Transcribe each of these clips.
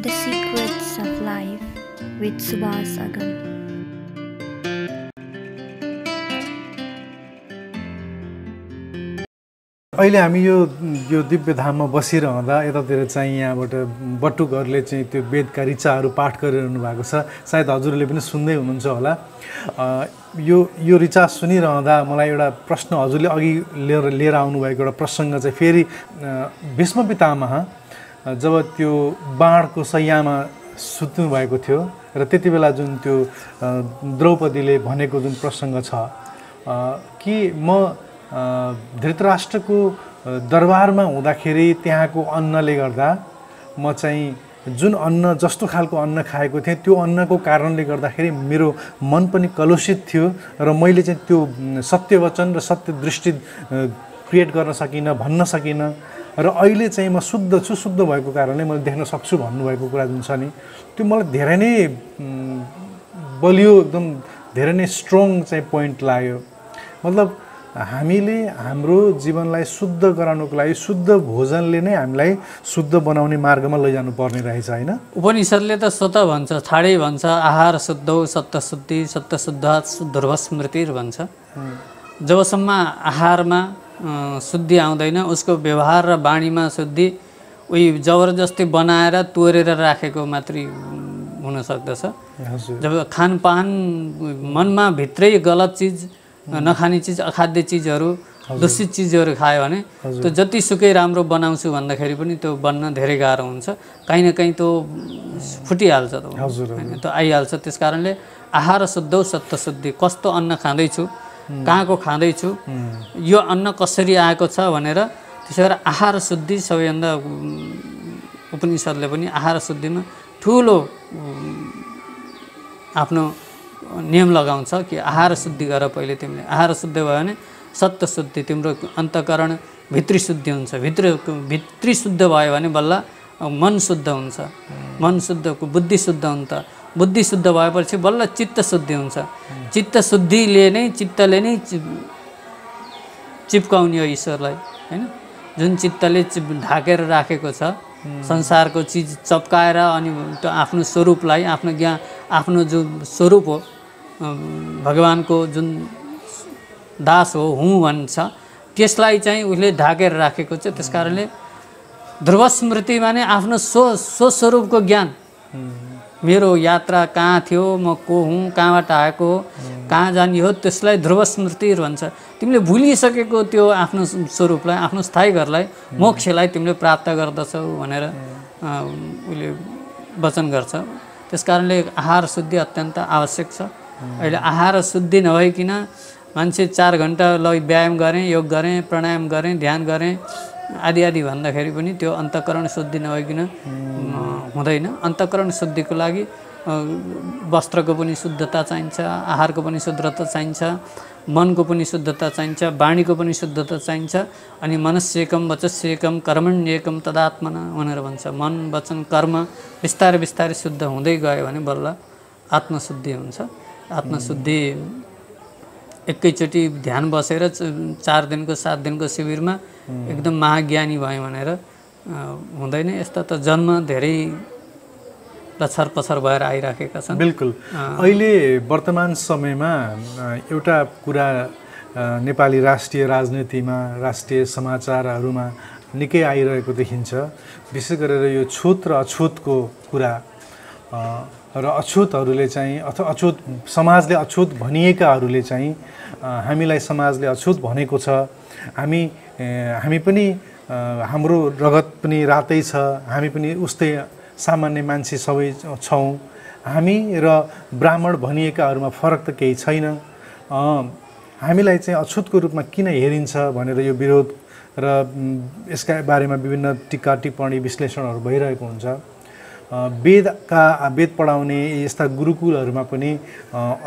The Secrets of Life with Subhas Agam. अहिले हामी यो दिव्य धाममा बसिरहँदा यतातिर चाहिँ यहाँबाट बटुकहरूले चाहिँ त्यो वेदका ऋचाहरू पाठ गरिरहनु भएको छ। सायद हजुरले पनि सुन्दै हुनुहुन्छ होला। यो ऋचा सुनिरहँदा मलाई एउटा प्रश्न हजुरले अघि लिएर आउनुभएको एउटा प्रसङ्ग चाहिँ फेरि भीष्म पितामह जब त्यो बाणको शय्यामा सुत्नु भएको थियो र त्यति बेला जुन त्यो द्रौपदीले भनेको जुन प्रसङ्ग छ कि म धृतराष्ट्रको दरबारमा हुँदाखेरि त्यहाँको अन्नले गर्दा म चाहिँ जुन अन्न जस्तो खालको अन्न खाएको थिएँ त्यो अन्नको कारणले गर्दाखेरि मेरो मन पनि कलुषित थियो र मैले चाहिँ त्यो सत्य वचन र सत्य दृष्टि क्रिएट गर्न सकिनँ, भन्न सकिनँ र अहिले चाहिँ म शुद्ध छु, शुद्ध भएको कारणले मैले देख्न सक्छु भन्नुभएको कुरा जुन छ नि त्यो मलाई धेरै नै बलियो, एकदम धेरै नै स्ट्रङ चाहिँ पोइन्ट लाग्यो। मतलब हामीले हाम्रो जीवनलाई शुद्ध गराउनको लागि शुद्ध भोजनले नै हामीलाई शुद्ध बनाउने मार्गमा लैजानु पर्ने रहेछ हैन। उपनिषदले त स्वत भन्छ, ठाडै भन्छ, आहार शुद्धौ सत्य शुद्धि सत्य शुद्धात् ध्रुव स्मृति भन्छ। जबसम्म आहारमा शुद्धि आउँदैन, उसको व्यवहार र बाणीमा शुद्धि उही जबरजस्ती बनाएर तोरेर राखेको मात्रै हुन सक्दछ। जब खानपान मनमा भित्रै गलत चिज, नखाने चिज, अखाद्य चिजहरू, दूषित चिजहरू खायो भने त्यो जतिसुकै राम्रो बनाउँछु भन्दाखेरि पनि त्यो बन्न धेरै गाह्रो हुन्छ। कहीँ न कहीँ त्यो फुटिहाल्छ, त्यो आइहाल्छ। त्यस कारणले आहार शुद्धौ सत्य शुद्धि, कस्तो अन्न खाँदैछु, कहाँको खाँदैछु, यो अन्न कसरी आएको छ भनेर त्यसो भएर आहार शुद्धि सबैभन्दा उपनिषदले पनि आहार शुद्धिमा ठुलो आफ्नो नियम लगाउँछ कि आहार शुद्धि गर। पहिले तिमीले आहार शुद्ध भयो भने सत्य शुद्धि, तिम्रो अन्तःकरण भित्री शुद्धि हुन्छ। भित्री शुद्ध भयो भने बल्ल मन शुद्ध हुन्छ, मन शुद्धको बुद्धि शुद्ध हुन्छ, बुद्धि शुद्ध भएपछि बल्ल चित्त शुद्धि हुन्छ। चित्त शुद्धिले नै, चित्तले नै चिप्काउने हो ईश्वरलाई हैन। जुन चित्तले ढाकेर राखेको छ संसारको चिज चप्काएर, अनि त्यो आफ्नो स्वरूपलाई, आफ्नो ज्ञान, आफ्नो जुन स्वरूप हो भगवानको, जुन दास हो, हुँ भन्छ, त्यसलाई चाहिँ उसले ढाकेर राखेको छ। त्यस कारणले ध्रुव स्मृतिमा नै आफ्नो स्वस्वरूपको ज्ञान, मेरो यात्रा कहाँ थियो, म को हुँ, कहाँबाट आएको हो, कहाँ जाने हो, त्यसलाई ध्रुव स्मृति भन्छ। तिमीले भुलिसकेको त्यो आफ्नो स्वरूपलाई, आफ्नो स्थायी घरलाई, मोक्षलाई तिमीले प्राप्त गर्दछौ भनेर उसले वचन गर्छ। त्यस कारणले आहार शुद्धि अत्यन्त आवश्यक छ। अहिले आहार शुद्धि नभइकन मान्छे 4 घण्टा व्यायाम गरेँ, योग गरेँ, प्राणायाम गरेँ, ध्यान गरेँ आदि आदि भन्दाखेरि पनि त्यो अन्तःकरण शुद्धि नभइकन हुँदैन। अन्तःकरण शुद्धिको लागि वस्त्रको पनि शुद्धता चाहिन्छ, आहारको पनि शुद्धता चाहिन्छ, मनको पनि शुद्धता चाहिन्छ, वाणीको पनि शुद्धता चाहिन्छ। अनि मनस्येकम वचस्येकम कर्मण्येकम तदात्मना भनेर भन्छ। मन, वचन, कर्म बिस्तारै बिस्तारै शुद्ध हुँदै गयो भने बल्ल आत्मशुद्धि हुन्छ। आत्मशुद्धि एकैचोटि ध्यान बसेर 4 दिनको 7 दिनको शिविरमा एकदम महाज्ञानी भयो भनेर हुँदैन। यस्ता त जन्म धेरै लछर पछर भएर आइराखेका छन्। बिल्कुल। अहिले वर्तमान समयमा एउटा कुरा नेपाली राष्ट्रिय राजनीतिमा, राष्ट्रिय समाचारहरूमा निकै आइरहेको देखिन्छ। विशेष गरेर यो छुत र अछुतको कुरा र अछुतहरूले चाहिँ अथवा अछुत, समाजले अछुत भनिएकाहरूले चाहिँ हामीलाई समाजले अछुत भनेको छ, हामी पनि हाम्रो रगत पनि रातै छ, हामी पनि उस्तै सामान्य मान्छे सबै छौँ, हामी र ब्राह्मण भनिएकाहरूमा फरक त केही छैन, हामीलाई चाहिँ अछुतको रूपमा किन हेरिन्छ भनेर यो विरोध र यसका बारेमा विभिन्न टीका टिप्पणी विश्लेषणहरू भइरहेको हुन्छ। वेद पढाउने यस्ता गुरुकुलहरूमा पनि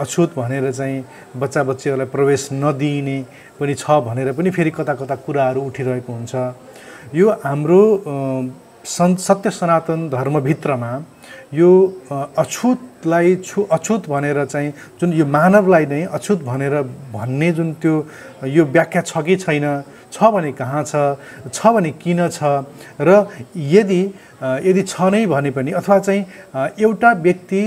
अछुत भनेर चाहिँ बच्चा बच्चीहरूलाई प्रवेश नदिइने पनि छ भनेर पनि फेरि कता कता कुराहरू उठिरहेको हुन्छ। यो हाम्रो सत्य सनातन धर्मभित्रमा यो अछुतलाई अछुत भनेर चाहिँ जुन यो मानवलाई नै अछुत भनेर भन्ने जुन त्यो यो व्याख्या छ कि छैन, छ भने कहाँ छ भने किन छ, र यदि छ नै भने पनि अथवा चाहिँ एउटा व्यक्ति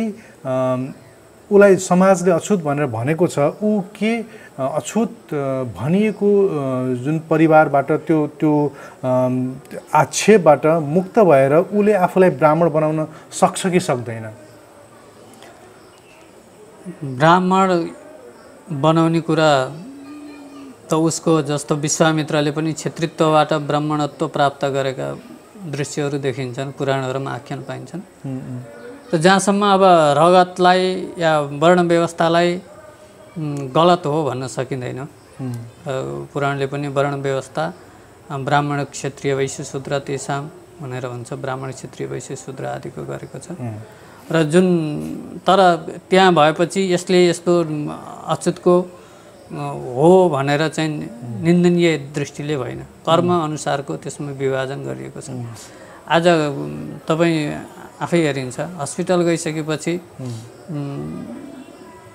उसलाई समाजले अछुत भनेर भनेको छ, ऊ के अछुत भनिएको जुन परिवारबाट त्यो आक्षेपबाट मुक्त भएर उसले आफूलाई ब्राह्मण बनाउन सक्छ कि सक्दैन? ब्राह्मण बनाउने कुरा त उसको जस्तो विश्वामित्रले पनि क्षेत्रीत्वबाट ब्राह्मणत्व प्राप्त गरेका दृश्यहरू देखिन्छन्, पुराणहरूमा आख्यान पाइन्छन्। त जहाँसम्म अब रगतलाई या वर्ण व्यवस्थालाई गलत हो भन्न सकिँदैन। पुराणले पनि वर्ण व्यवस्था ब्राह्मण क्षत्रिय वैश्य शूद्र तेसाम भनेर भन्छ, ब्राह्मण क्षत्रिय वैश्य शूद्र आदिको गरेको छ। र जुन तर त्यहाँ भएपछि यसले यस्तो अछुतको हो भनेर चाहिँ निन्दनीय दृष्टिले होइन, कर्म अनुसारको त्यसमा विभाजन गरिएको छ। आज तपाईँ आफै हेरिन्छ, हस्पिटल गइसकेपछि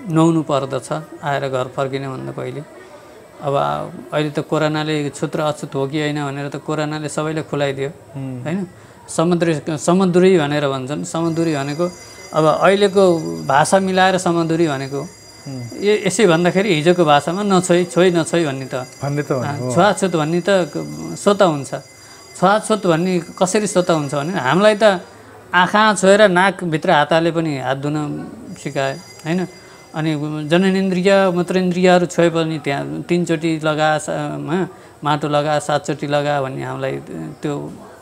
नुहाउनु पर्दछ, आएर घर फर्किने भन्दा पहिले। अब अहिले त कोरोनाले छुत र अछुत हो कि होइन भनेर त कोरोनाले सबैले खुलाइदियो होइन। समुद्री भनेर भन्छन्, समुद्री भनेको अब अहिलेको भाषा मिलाएर समुद्री भनेको यसै भन्दाखेरि हिजोको भाषामा नछोइ नछोइ भन्ने त छुवाछुत भन्ने त स्वत हुन्छ। छुवाछुत भन्ने कसरी स्वत हुन्छ भने हामीलाई त आँखा छोएर नाकभित्र हात हाले पनि हात धुन सिकाए होइन। अनि जननेन्द्रिय मूत्रेन्द्रियहरू छोए पनि त्यहाँ 3 चोटि लगा, माटो लगा, 7 चोटि लगा भन्ने हामीलाई त्यो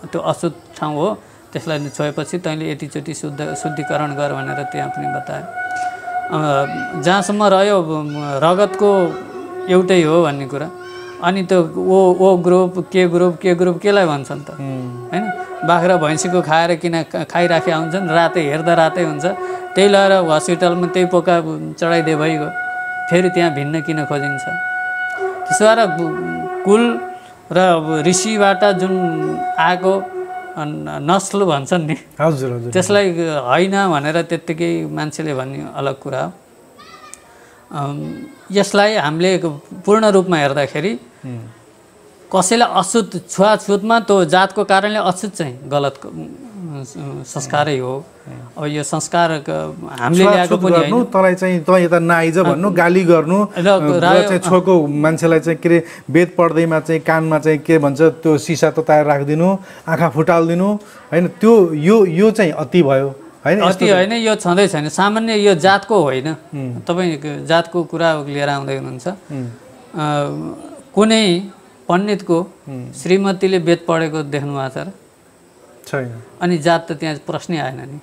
अशुद्ध ठाउँ हो, त्यसलाई छोएपछि तैँले यति चोटि शुद्धिकरण गर भनेर त्यहाँ पनि बताए। जहाँसम्म रह्यो रगतको एउटै हो भन्ने कुरा, अनि त्यो ओ ग्रुप केलाई भन्छन् त होइन। बाख्रा भैँसीको खाएर किन खाइराखे आउँछन्, रातै हेर्दा रातै हुन्छ, त्यही लगाएर हस्पिटलमा त्यही पोका चढाइदिए भइगयो, फेरि त्यहाँ भिन्न किन खोजिन्छ? त्यसो भएर कुल र ऋषिबाट जुन आएको नस्ल भन्छन् नि, हजुर, त्यसलाई होइन भनेर त्यत्तिकै मान्छेले भन्ने अलग कुरा हो। यसलाई हामीले पूर्ण रूपमा हेर्दाखेरि कसैलाई अछुत छुवाछुतमा त्यो जातको कारणले अछुत चाहिँ गलत संस्कारै हो। अब यो संस्कार हामीले ल्याएको पनि होइन, तँलाई चाहिँ तँ यता नआइज भन्नु, गाली गर्नु, चाहिँ छोको मान्छेलाई चाहिँ के अरे वेद पढ्दैमा चाहिँ कानमा चाहिँ के भन्छ त्यो सिसा तताएर राखिदिनु, आँखा फुटालिदिनु होइन, त्यो यो चाहिँ अति भयो होइन। अति होइन, यो छँदै छैन। सामान्य यो जातको होइन, तपाईँ जातको कुरा लिएर आउँदै हुनुहुन्छ। कुनै पण्डितको श्रीमतीले वेद पढेको देख्नु भएको छ र? छैन। अनि जात त त्यहाँ प्रश्नै आएन नि,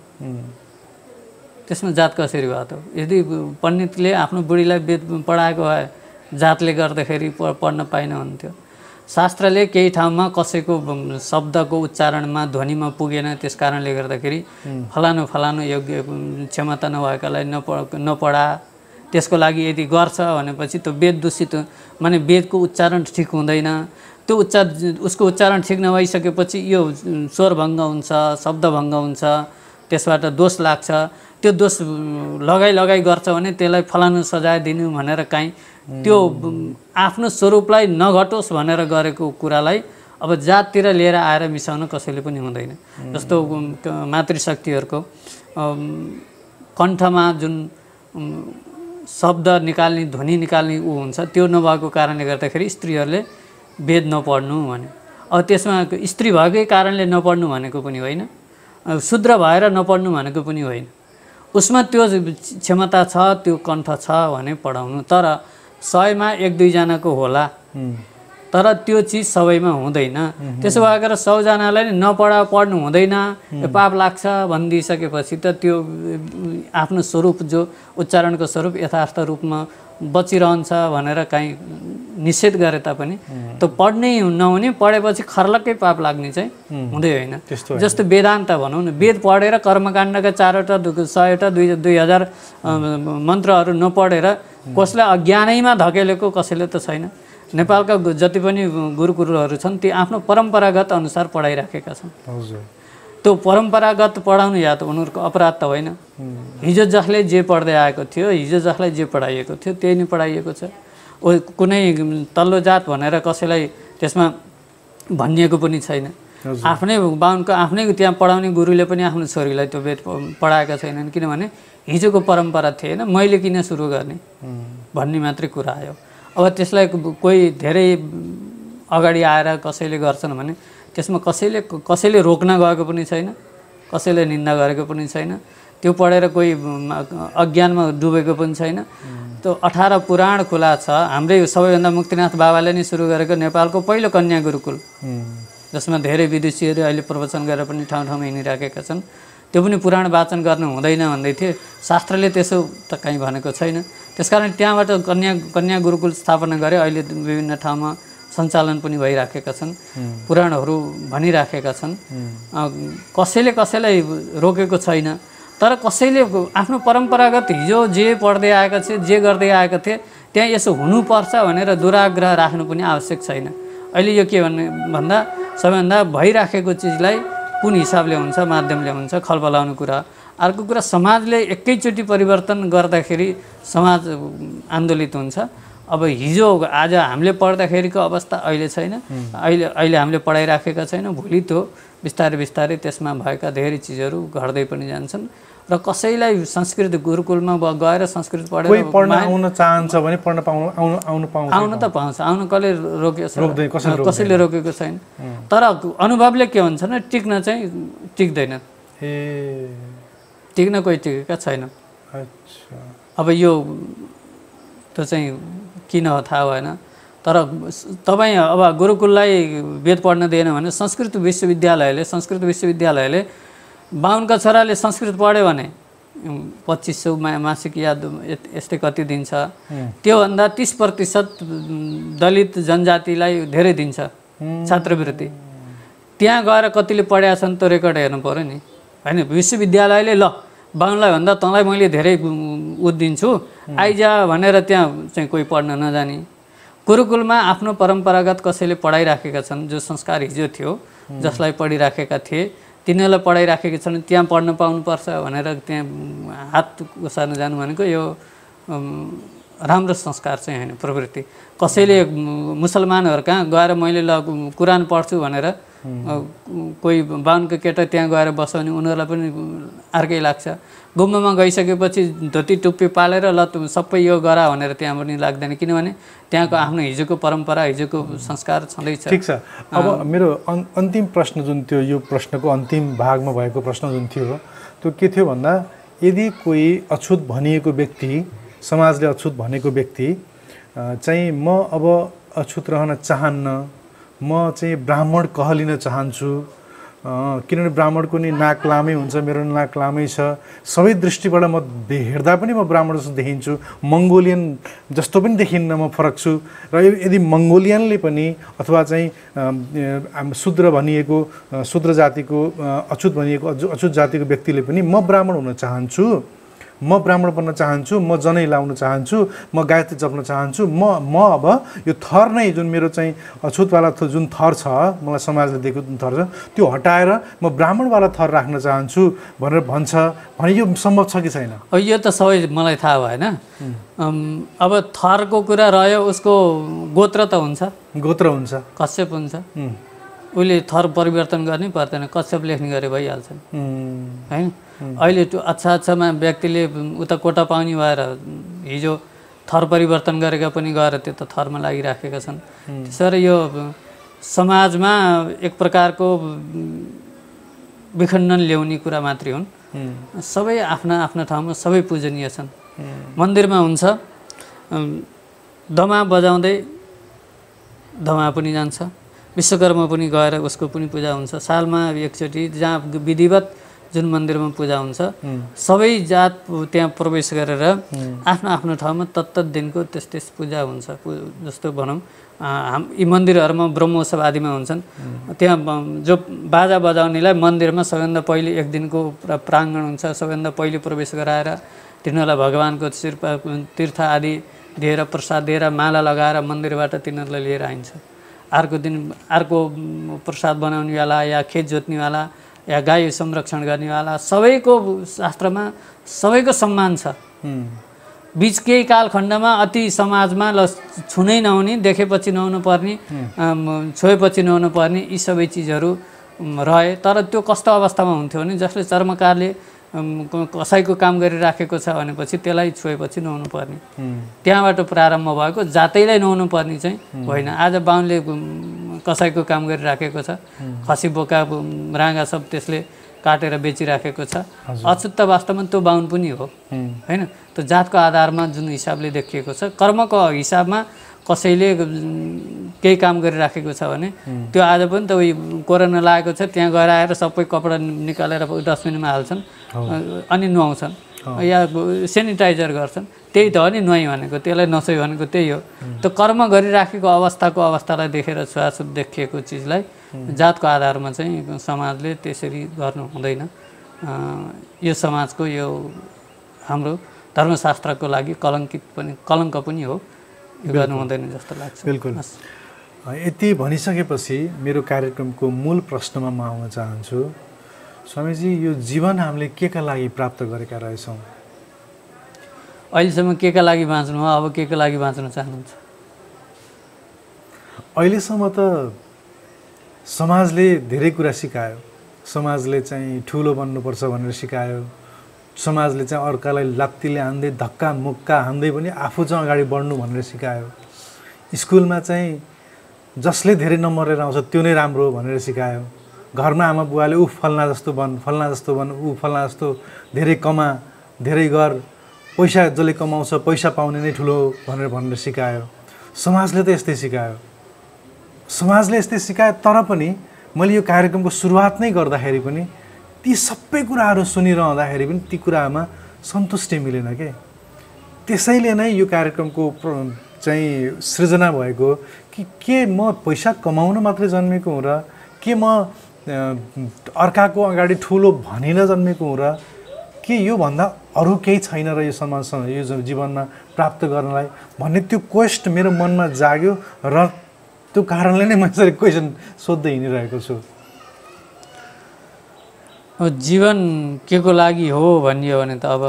त्यसमा जात कसरी भयो त? यदि पण्डितले आफ्नो बुढीलाई वेद पढाएको भए जातले गर्दाखेरि पढ्न पाइन हुन्थ्यो। शास्त्रले केही ठाउँमा कसैको शब्दको उच्चारणमा ध्वनिमा पुगेन, त्यस कारणले गर्दाखेरि फलानु योग्य क्षमता नभएकालाई नपढा, त्यसको लागि यदि गर्छ भनेपछि त्यो वेद दूषित, माने वेदको उच्चारण ठिक हुँदैन। त्यो उसको उच्चारण ठिक नभइसकेपछि यो स्वरभङ्ग हुन्छ, शब्दभङ्ग हुन्छ, त्यसबाट दोष लाग्छ। त्यो दोष लगाई गर्छ भने त्यसलाई फलानु सजाय दिनु भनेर काहीँ त्यो आफ्नो स्वरूपलाई नघटोस् भनेर गरेको कुरालाई अब जाततिर लिएर आएर मिसाउन कसैले पनि हुँदैन। जस्तो मातृशक्तिहरूको कण्ठमा जुन शब्द निकाल्ने, ध्वनि निकाल्ने ऊ हुन्छ, त्यो नभएको कारणले गर्दाखेरि स्त्रीहरूले वेद नपढ्नु भने। अब त्यसमा स्त्री भएकै कारणले नपढ्नु भनेको पनि होइन, शूद्र भएर नपढ्नु भनेको पनि होइन। उसमा त्यो क्षमता छ, त्यो कण्ठ छ भने पढाउनु। तर 100मा 1-2 जनाको होला, तर त्यो चिज सबैमा हुँदैन। त्यसो भएर 100 जनालाई पढ्नु हुँदैन, पाप लाग्छ भनिदिइसकेपछि त त्यो आफ्नो स्वरूप जो उच्चारणको स्वरूप यथार्थ रूपमा बचिरहन्छ भनेर काहीँ निषेध गरे तापनि त्यो पढ्नै नहुने, पढेपछि खर्लक्कै पाप लाग्ने चाहिँ हुँदै होइन। जस्तो वेदान्त भनौँ न, वेद पढेर कर्मकाण्डका 4वटा 100वटा 2000 मन्त्रहरू नपढेर कसलाई अज्ञानैमा धकेलेको कसैले त छैन। नेपालका जति पनि गुरुहरू छन् ती आफ्नो परम्परागत अनुसार पढाइराखेका छन्। त्यो परम्परागत पढाउनु या त उनीहरूको अपराध त होइन। हिजो जसले जे पढ्दै आएको थियो, हिजो जसलाई जे पढाइएको थियो त्यही नै पढाइएको छ। कुनै तल्लो जात भनेर कसैलाई त्यसमा भनिएको पनि छैन। आफ्नै बाहुनको आफ्नै त्यहाँ पढाउने गुरुले पनि आफ्नो छोरीलाई त्यो वेद पढाएका छैनन्, किनभने हिजोको परम्परा थिएन, मैले किन सुरु गर्ने भन्ने मात्रै कुरा आयो। अब त्यसलाई कोही धेरै अगाडि आएर कसैले गर्छन् भने त्यसमा कसैले रोक्न गएको पनि छैन, कसैले निन्दा गरेको पनि छैन, त्यो पढेर कोही अज्ञानमा डुबेको पनि छैन। त्यो 18 पुराण खुला छ। हाम्रै सबैभन्दा मुक्तिनाथ बाबाले नै सुरु गरेको नेपालको पहिलो कन्या गुरुकुल, जसमा धेरै विदेशीहरू अहिले प्रवचन गरेर पनि ठाउँ ठाउँमा हिँडिराखेका छन्। त्यो पनि पुराण वाचन गर्नु हुँदैन भन्दै थिए, शास्त्रले त्यसो त कहीँ भनेको छैन। त्यसकारण त्यहाँबाट कन्या गुरुकुल स्थापना गरे। अहिले विभिन्न ठाउँमा सञ्चालन पनि भइराखेका छन्, पुराणहरू भनिराखेका छन्। कसैले कसैलाई रोकेको छैन। तर कसैले आफ्नो परम्परागत हिजो जे पढ्दै आएका थिए, जे गर्दै आएका थिए, त्यहाँ यसो हुनुपर्छ भनेर दुराग्रह राख्नु पनि आवश्यक छैन। अहिले यो के भन्दा सबैभन्दा भइराखेको चिजलाई कुन हिसाबले हुन्छ, माध्यमले हुन्छ, खलबलाउने कुरा। अर्को कुरा, समाजले एकैचोटि परिवर्तन गर्दाखेरि समाज आन्दोलित हुन्छ। अब हिजो आज हामीले पढ्दाखेरिको अवस्था अहिले छैन, अहिले हामीले पढाइराखेका छैनौँ। भोलि त्यो बिस्तारै बिस्तारै त्यसमा भएका धेरै चिजहरू घट्दै पनि जान्छन्। र कसैलाई संस्कृत गुरुकुलमा गएर संस्कृत पढेर कोही पढ्न आउन चाहन्छ भने पढ्न आउन त पाउँछ। आउन कसले रोकेको छ? कसैले रोकेको छैन। तर अनुभवले के हुन्छ भने टिक्न चाहिँ टिक्दैन, टिक्न कोही टिकेका छैन। अब यो त्यो चाहिँ किन हो थाहा भएन। तर तपाईँ अब गुरुकुललाई वेद पढ्न दिएन भने संस्कृत विश्वविद्यालयले बाहुनका छोराले संस्कृत पढ्यो भने 2500 मासिक या यस्तै कति दिन्छ। त्योभन्दा 30% दलित जनजातिलाई धेरै दिन्छ छात्रवृत्ति। त्यहाँ गएर कतिले पढेका छन् त्यो रेकर्ड हेर्नु पऱ्यो नि, होइन? विश्वविद्यालयले ल बाहुनलाई भन्दा तँलाई मैले धेरै दिन्छु आइज भनेर त्यहाँ चाहिँ कोही पढ्न नजाने। गुरुकुलमा आफ्नो परम्परागत कसैले पढाइराखेका छन्, जो संस्कार हिजो थियो, जसलाई पढिराखेका थिए, तिनीहरूलाई पढाइराखेका छन्, त्यहाँ पढ्न पाउनुपर्छ भनेर त्यहाँ हात उसार्न जानु भनेको यो राम्रो संस्कार चाहिँ होइन, प्रवृत्ति। कसैले मुसलमानहरू कहाँ गएर मैले ल कुरान पढ्छु भनेर कोही बाहुनको केटा त्यहाँ गएर बस्यो भने उनीहरूलाई पनि अर्कै लाग्छ। गुम्बामा गइसकेपछि धोती टुप्पी पालेर ल सबै यो गरा भनेर त्यहाँ पनि लाग्दैन, किनभने त्यहाँको आफ्नो हिजोको परम्परा, हिजोको संस्कार छँदैछ। ठिक छ। अब मेरो अन्तिम प्रश्न जुन थियो, यो प्रश्नको अन्तिम भागमा भएको प्रश्न जुन थियो त्यो के थियो भन्दा, यदि कोही अछुत भनिएको व्यक्ति, समाजले अछुत भनेको व्यक्ति चाहिँ म अब अछुत रहन चाहन्न, म चाहिँ ब्राह्मण कहलिन चाहन्छु, किनभने ब्राह्मणको नि नाक लामै हुन्छ, मेरो नाक लामै छ, सबै दृष्टिबाट म हेर्दा पनि म ब्राह्मण जस्तो देखिन्छु, मङ्गोलियन जस्तो पनि देखिन्न, म फरक छु। र यदि मङ्गोलियनले पनि अथवा चाहिँ शूद्र भनिएको, शूद्र जातिको अछुत भनिएको अछुत जातिको व्यक्तिले पनि म ब्राह्मण हुन चाहन्छु, म ब्राह्मण बन्न चाहन्छु, म जनै लाउन चाहन्छु, म गायत्री जप्न चाहन्छु, म अब यो थर नै जुन मेरो चाहिँ अछुतवाला जुन थर छ, मलाई समाजले दिएको जुन थर छ त्यो हटाएर म ब्राह्मणवाला थर राख्न चाहन्छु भनेर भन्छ भने यो सम्भव छ कि छैन? यो त सबै मलाई थाहा भएन। अब थरको कुरा रह्यो, उसको गोत्र त हुन्छ, गोत्र हुन्छ, कश्यप हुन्छ, उसले थर परिवर्तन गर्नै पर्दैन, कश्यप लेख्ने गरे भइहाल्छ, होइन? अहिले त्यो अच्छा व्यक्तिले उता कोटा पाउने भएर हिजो थर परिवर्तन गरेका पनि गएर त्यो त थरमा लागिराखेका छन्। त्यसरी यो समाजमा एक प्रकारको विखण्डन ल्याउने कुरा मात्रै हुन्। सबै आफ्ना आफ्ना ठाउँमा सबै पूजनीय छन्। मन्दिरमा हुन्छ दमा बजाउँदै दमा पनि जान्छ, विश्वकर्मा पनि गएर उसको पनि पूजा हुन्छ सालमा एकचोटि, जहाँ विधिवत जुन मन्दिरमा पूजा हुन्छ सबै जात त्यहाँ प्रवेश गरेर आफ्नो आफ्नो ठाउँमा तत्त दिनको त्यस पूजा हुन्छ। जस्तो भनौँ यी मन्दिरहरूमा ब्रह्मोत्सव आदिमा हुन्छन्, त्यहाँ जो बाजा बजाउनेलाई मन्दिरमा सबैभन्दा पहिले एक दिनको प्राङ्गण हुन्छ, सबैभन्दा पहिले प्रवेश गराएर तिनीहरूलाई भगवानको तीर्थ आदि दिएर, प्रसाद दिएर, माला लगाएर मन्दिरबाट तिनीहरूलाई लिएर आइन्छ। अर्को दिन अर्को प्रसाद बनाउनेवाला या खेत जोत्नेवाला या गाई संरक्षण गर्नेवाला सबैको शास्त्रमा सबैको सम्मान छ। बीच केही कालखण्डमा अति समाजमा छुनै नहुने, देखेपछि नहुनु पर्ने, छोएपछि नहुनु पर्ने यी सबै चिजहरू रहे। तर त्यो कस्तो अवस्थामा हुन्थ्यो भने जसले चर्मकारले कसैको काम गरिराखेको छ भनेपछि त्यसलाई छोएपछि नहुनु पर्ने, त्यहाँबाट प्रारम्भ भएको। जातैलाई नहुनु पर्ने चाहिँ होइन। आज बाहुनले कसैको काम गरिराखेको छ, खसी बोका राँगा सब त्यसले काटेर बेचिराखेको छ, अछुत्त वास्तवमा त्यो बाहुन पनि हो होइन। त्यो जातको आधारमा जुन हिसाबले देखिएको छ, कर्मको हिसाबमा कसैले केही काम गरिराखेको छ भने त्यो आज पनि त उही कोरोना लागेको छ त्यहाँ गएर आएर सबै कपडा निकालेर डस्टबिनमा हाल्छन् अनि नुहाउँछन् या सेनिटाइजर गर्छन्। त्यही त हो नि नुहाइ भनेको, त्यसलाई नसोइ भनेको त्यही हो। त्यो कर्म गरिराखेको अवस्थालाई देखेर छुवाछुत देखिएको चिजलाई जातको आधारमा चाहिँ समाजले त्यसरी गर्नु हुँदैन। यो समाजको यो हाम्रो धर्मशास्त्रको लागि कलङ्क पनि हो, यो गर्नु हुँदैन जस्तो लाग्छ। बिल्कुल। यति भनिसकेपछि मेरो कार्यक्रमको मूल प्रश्नमा म आउन चाहन्छु। स्वामीजी, यो जीवन हामीले के का लागि प्राप्त गरेका रहेछौँ? अहिलेसम्म के का लागि बाँच्नु हो, अब के का लागि बाँच्न चाहनुहुन्छ? अहिलेसम्म त समाजले धेरै कुरा सिकायो। समाजले चाहिँ ठुलो बन्नुपर्छ भनेर सिकायो। समाजले चाहिँ अर्कालाई लात्तीले हान्दै धक्का मुक्का हान्दै पनि आफू चाहिँ अगाडि बढ्नु भनेर सिकायो। स्कुलमा चाहिँ जसले धेरै नम्बर लिएर आउँछ त्यो नै राम्रो भनेर सिकायो। घरमा आमा बुवाले ऊ फल्ना जस्तो बन, फल्ना जस्तो बन, ऊ फल्ना जस्तो धेरै कमा, धेरै गर, पैसा जसले कमाउँछ पैसा पाउने नै ठुलो भनेर सिकायो। समाजले त यस्तै सिकायो। समाजले यस्तै सिकायो, तर पनि मैले यो कार्यक्रमको सुरुवात नै गर्दाखेरि पनि ती सबै कुराहरू सुनिरहँदाखेरि पनि ती कुरामा सन्तुष्टि मिलेन के। त्यसैले नै यो कार्यक्रमको चाहिँ सृजना भएको कि के म पैसा कमाउन मात्रै जन्मेको हुँ र के म अर्काको अगाडि ठुलो भनिन जन्मेको हुँ र के योभन्दा अरू केही छैन र यो समाजसँग यो जीवनमा प्राप्त गर्नलाई भन्ने त्यो क्वेस्ट मेरो मनमा जाग्यो र त्यो कारणले नै म यसरी क्वेसन सोध्दै हिँडिरहेको छु। जीवन के को लागि हो भनियो भने त अब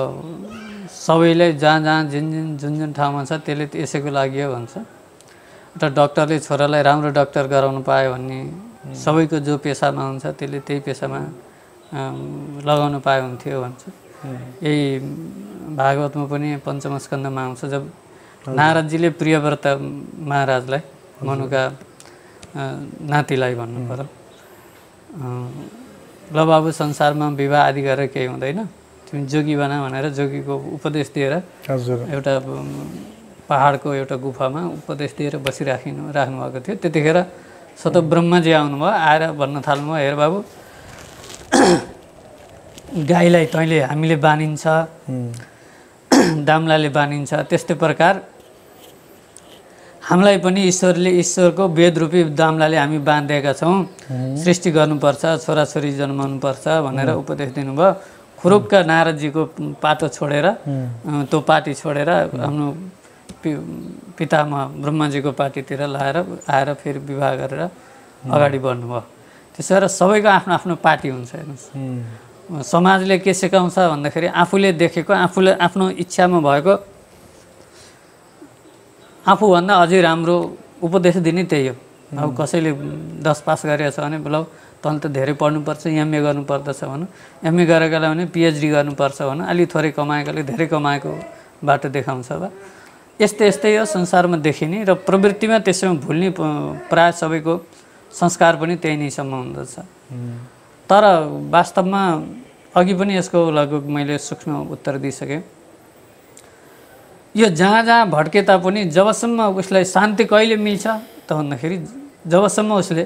सबैलाई जहाँ जुन ठाउँमा छ त्यसले यसैको लागि हो भन्छ। एउटा डक्टरले छोरालाई राम्रो डक्टर गराउनु पायो भने सबैको जो पेसामा हुन्छ त्यसले त्यही पेसामा लगाउनु पाए हुन्थ्यो भन्छ। यही भागवतमा पनि पञ्चम स्कन्धमा आउँछ जब नारदजीले प्रियव्रत महाराजलाई मनुका नातिलाई भन्नु पर्यो, ल बाबु संसारमा विवाह आदि गरेर केही हुँदैन, तिमी जोगी बना भनेर जोगीको उपदेश दिएर एउटा पहाडको एउटा गुफामा उपदेश दिएर राख्नुभएको थियो। त्यतिखेर स्वतः ब्रह्माजी आउनुभयो, आएर भन्न थाल्नुभयो, हेर बाबु गाईलाई तैँले हामीले बानिन्छ, दामलाले बानिन्छ, त्यस्तै प्रकार हामीलाई पनि ईश्वरको वेदरूपी दामलाले हामी बाँधिदिएका छौँ, सृष्टि गर्नुपर्छ, छोराछोरी जन्माउनुपर्छ भनेर उपदेश दिनुभयो। खुरुक्क नारदजीको पाटो छोडेर त्यो पार्टी छोडेर आफ्नो पितामह ब्रह्माजीको पार्टीतिर लाएर आएर फेरि विवाह गरेर अगाडि बढ्नुभयो। त्यसो भएर सबैको आफ्नो आफ्नो पार्टी हुन्छ। हेर्नुहोस्, समाजले के सिकाउँछ भन्दाखेरि आफूले देखेको, आफूले आफ्नो इच्छामा भएको, आफूभन्दा अझै राम्रो उपदेश दिने त्यही हो। अब कसैले 10 पास गरेको छ भने ल तँ त धेरै पढ्नुपर्छ, एमए गर्नुपर्दछ भनौँ, एमए गरेकालाई भने पिएचडी गर्नुपर्छ भनौँ, अलि थोरै कमाएकोले धेरै कमाएको बाटो देखाउँछ। अब यस्तै हो संसारमा देखिने र प्रवृत्तिमा त्यसैमा भुल्ने प्रायः सबैको संस्कार पनि त्यही नैसम्म हुँदछ। तर वास्तवमा अघि पनि यसको लगभग मैले सूक्ष्म उत्तर दिइसकेँ। यो जहाँ भड्के तापनि जबसम्म उसलाई शान्ति कहिले मिल्छ त भन्दाखेरि जबसम्म उसले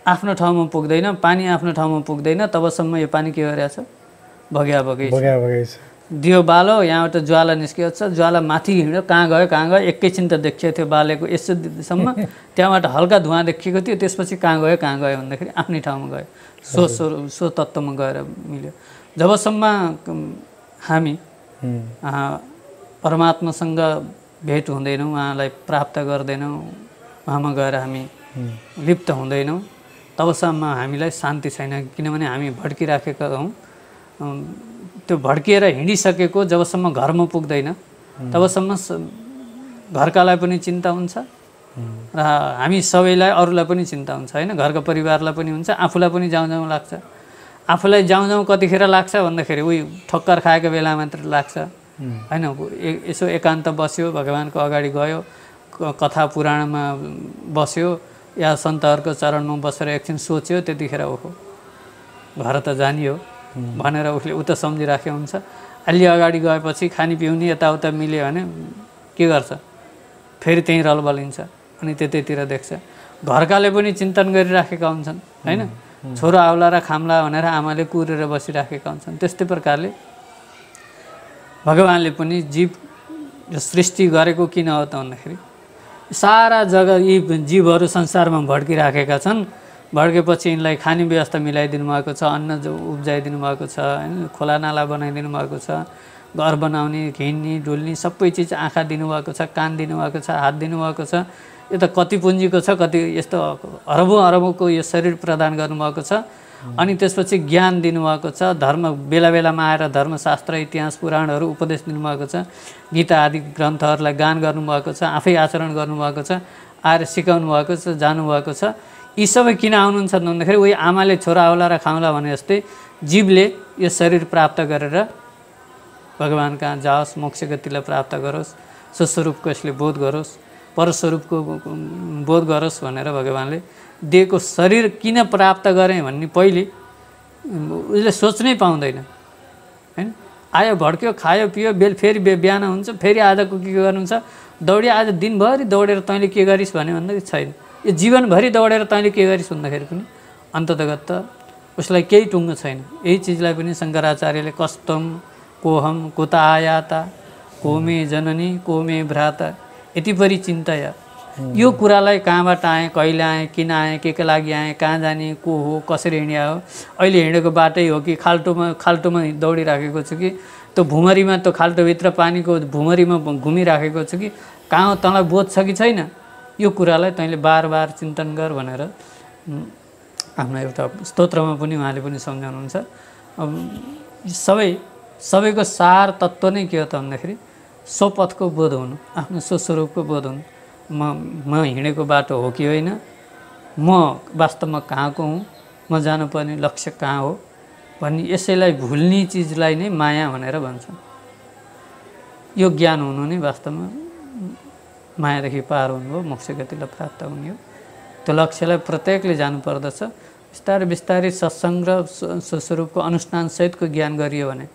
आफ्नो ठाउँमा पुग्दैन, पानी आफ्नो ठाउँमा पुग्दैन, तबसम्म यो पानी के गरिरहेछ, बगै छ। दियो बालो, यहाँबाट ज्वाला निस्किएको छ, ज्वाला माथि हिँड्यो, कहाँ गयो एकैछिन त देखिएको थियो बालेको यसोसम्म, त्यहाँबाट हल्का धुवा देखिएको थियो, त्यसपछि कहाँ गयो भन्दाखेरि आफ्नै ठाउँमा गयो, सो तत्त्वमा गएर मिल्यो। जबसम्म हामी परमात्मासँग भेट हुँदैनौँ, उहाँलाई प्राप्त गर्दैनौँ, उहाँमा गएर हामी लिप्त हुँदैनौँ, तबसम्म हामीलाई शान्ति छैन, किनभने हामी भड्किराखेका हौँ। त्यो भड्किएर हिँडिसकेको जबसम्म घरमा पुग्दैन तबसम्म घरकालाई पनि चिन्ता हुन्छ र हामी सबैलाई अरूलाई पनि चिन्ता हुन्छ होइन। घरको परिवारलाई पनि हुन्छ, आफूलाई पनि जाउँ जाउँ लाग्छ। आफूलाई जाउँ जाउँ कतिखेर लाग्छ भन्दाखेरि उही ठक्कर खाएको बेला मात्र लाग्छ होइन। यसो एकान्त बस्यो, भगवान्को अगाडि गयो, कथा पुराणमा बस्यो या सन्तहरूको चरणमा बसेर एकछिन सोच्यो, त्यतिखेर ओहो घर त जाने हो भनेर उसले उता सम्झिराखेको हुन्छ। अलि अगाडि गएपछि खानी पिउनी यताउता मिल्यो भने के गर्छ, फेरि त्यहीँ रलबलिन्छ अनि त्यतैतिर देख्छ। घरकाले पनि चिन्तन गरिराखेका हुन्छन् होइन। छोरो आउला र खाम्ला भनेर आमाले कुरेर बसिराखेका हुन्छन्। त्यस्तै प्रकारले भगवान्ले पनि जीव सृष्टि गरेको किन हो त भन्दाखेरि सारा जग्गा यी जीवहरू संसारमा भड्किराखेका छन्। भड्केपछि यिनलाई खाने व्यवस्था मिलाइदिनु भएको छ, अन्न उब्जाइदिनु भएको छ होइन, खोला नाला बनाइदिनु भएको छ, घर बनाउने, हिँड्ने डुल्ने सबै चिज, आँखा दिनुभएको छ, कान दिनुभएको छ, हात दिनुभएको छ। यो त कति पुँजीको छ, कति यस्तो अरबौँ अरबौँको यो शरीर प्रदान गर्नुभएको छ। अनि त्यसपछि ज्ञान दिनुभएको छ, धर्म बेला बेलामा आएर धर्मशास्त्र, इतिहास, पुराणहरू उपदेश दिनुभएको छ, गीता आदि ग्रन्थहरूलाई गान गर्नुभएको छ, आफै आचरण गर्नुभएको छ, आएर सिकाउनु भएको छ, जानुभएको छ। यी सबै किन आउनुहुन्छ भन्दाखेरि उही आमाले छोरा आउला र खाउला भने जस्तै जीवले यो शरीर प्राप्त गरेर भगवान् कहाँ जाओस्, मोक्ष गतिलाई प्राप्त गरोस्, स्वस्वरूपको यसले बोध गरोस्, परस्वरूपको बोध गरोस् भनेर भगवान्ले दिएको शरीर किन प्राप्त गरेँ भन्ने पहिले उसले सोच्नै पाउँदैन होइन। आयो भड्क्यो, खायो पियो, फेरि बिहान हुन्छ, फेरि आजको के गर्नुहुन्छ, दौडी आज दिनभरि दौडेर तैँले के गरिस् भन्यो भन्दाखेरि छैन। यो जीवनभरि दौडेर तैँले के गरिस् भन्दाखेरि पनि अन्ततगत उसलाई केही टुङ्गो छैन। यही चिजलाई पनि शङ्कराचार्यले कस्तम कोहम कुत आयाता को मे जननी को मे भ्राता यति परि चिन्तय। यो कुरालाई कहाँबाट आएँ, कहिले आएँ, किन आएँ, के लागि आएँ, कहाँ जाने, को हो, कसरी हिँड्या हो, अहिले हिँडेको बाटै हो कि खाल्टोमा दौडिराखेको छु कि त्यो भुमरीमा, त्यो खाल्टोभित्र पानीको भुमरीमा घुमिराखेको छु कि कहाँ हो, तँलाई बोध छ कि छैन, यो कुरालाई तैँले बार बार चिन्तन गर भनेर आफ्नो एउटा स्तोत्रमा पनि उहाँले पनि सम्झाउनुहुन्छ। सबैको सार तत्त्व नै के हो त भन्दाखेरि स्वपथको बोध हुनु, आफ्नो स्वस्वरूपको बोध हुनु। म हिँडेको बाटो हो कि होइन, म वास्तवमा कहाँको हुँ, म जानुपर्ने लक्ष्य कहाँ हो भन्ने यसैलाई भुल्ने चिजलाई नै माया भनेर भन्छन्। यो ज्ञान हुनु नै वास्तवमा मायादेखि पार हुनु हो, मोक्ष गतिलाई प्राप्त हुने हो। त्यो लक्ष्यलाई प्रत्येकले जानुपर्दछ। बिस्तारै बिस्तारै सत्सङ्ग र स्वस्वरूपको अनुष्ठानसहितको ज्ञान गरियो भने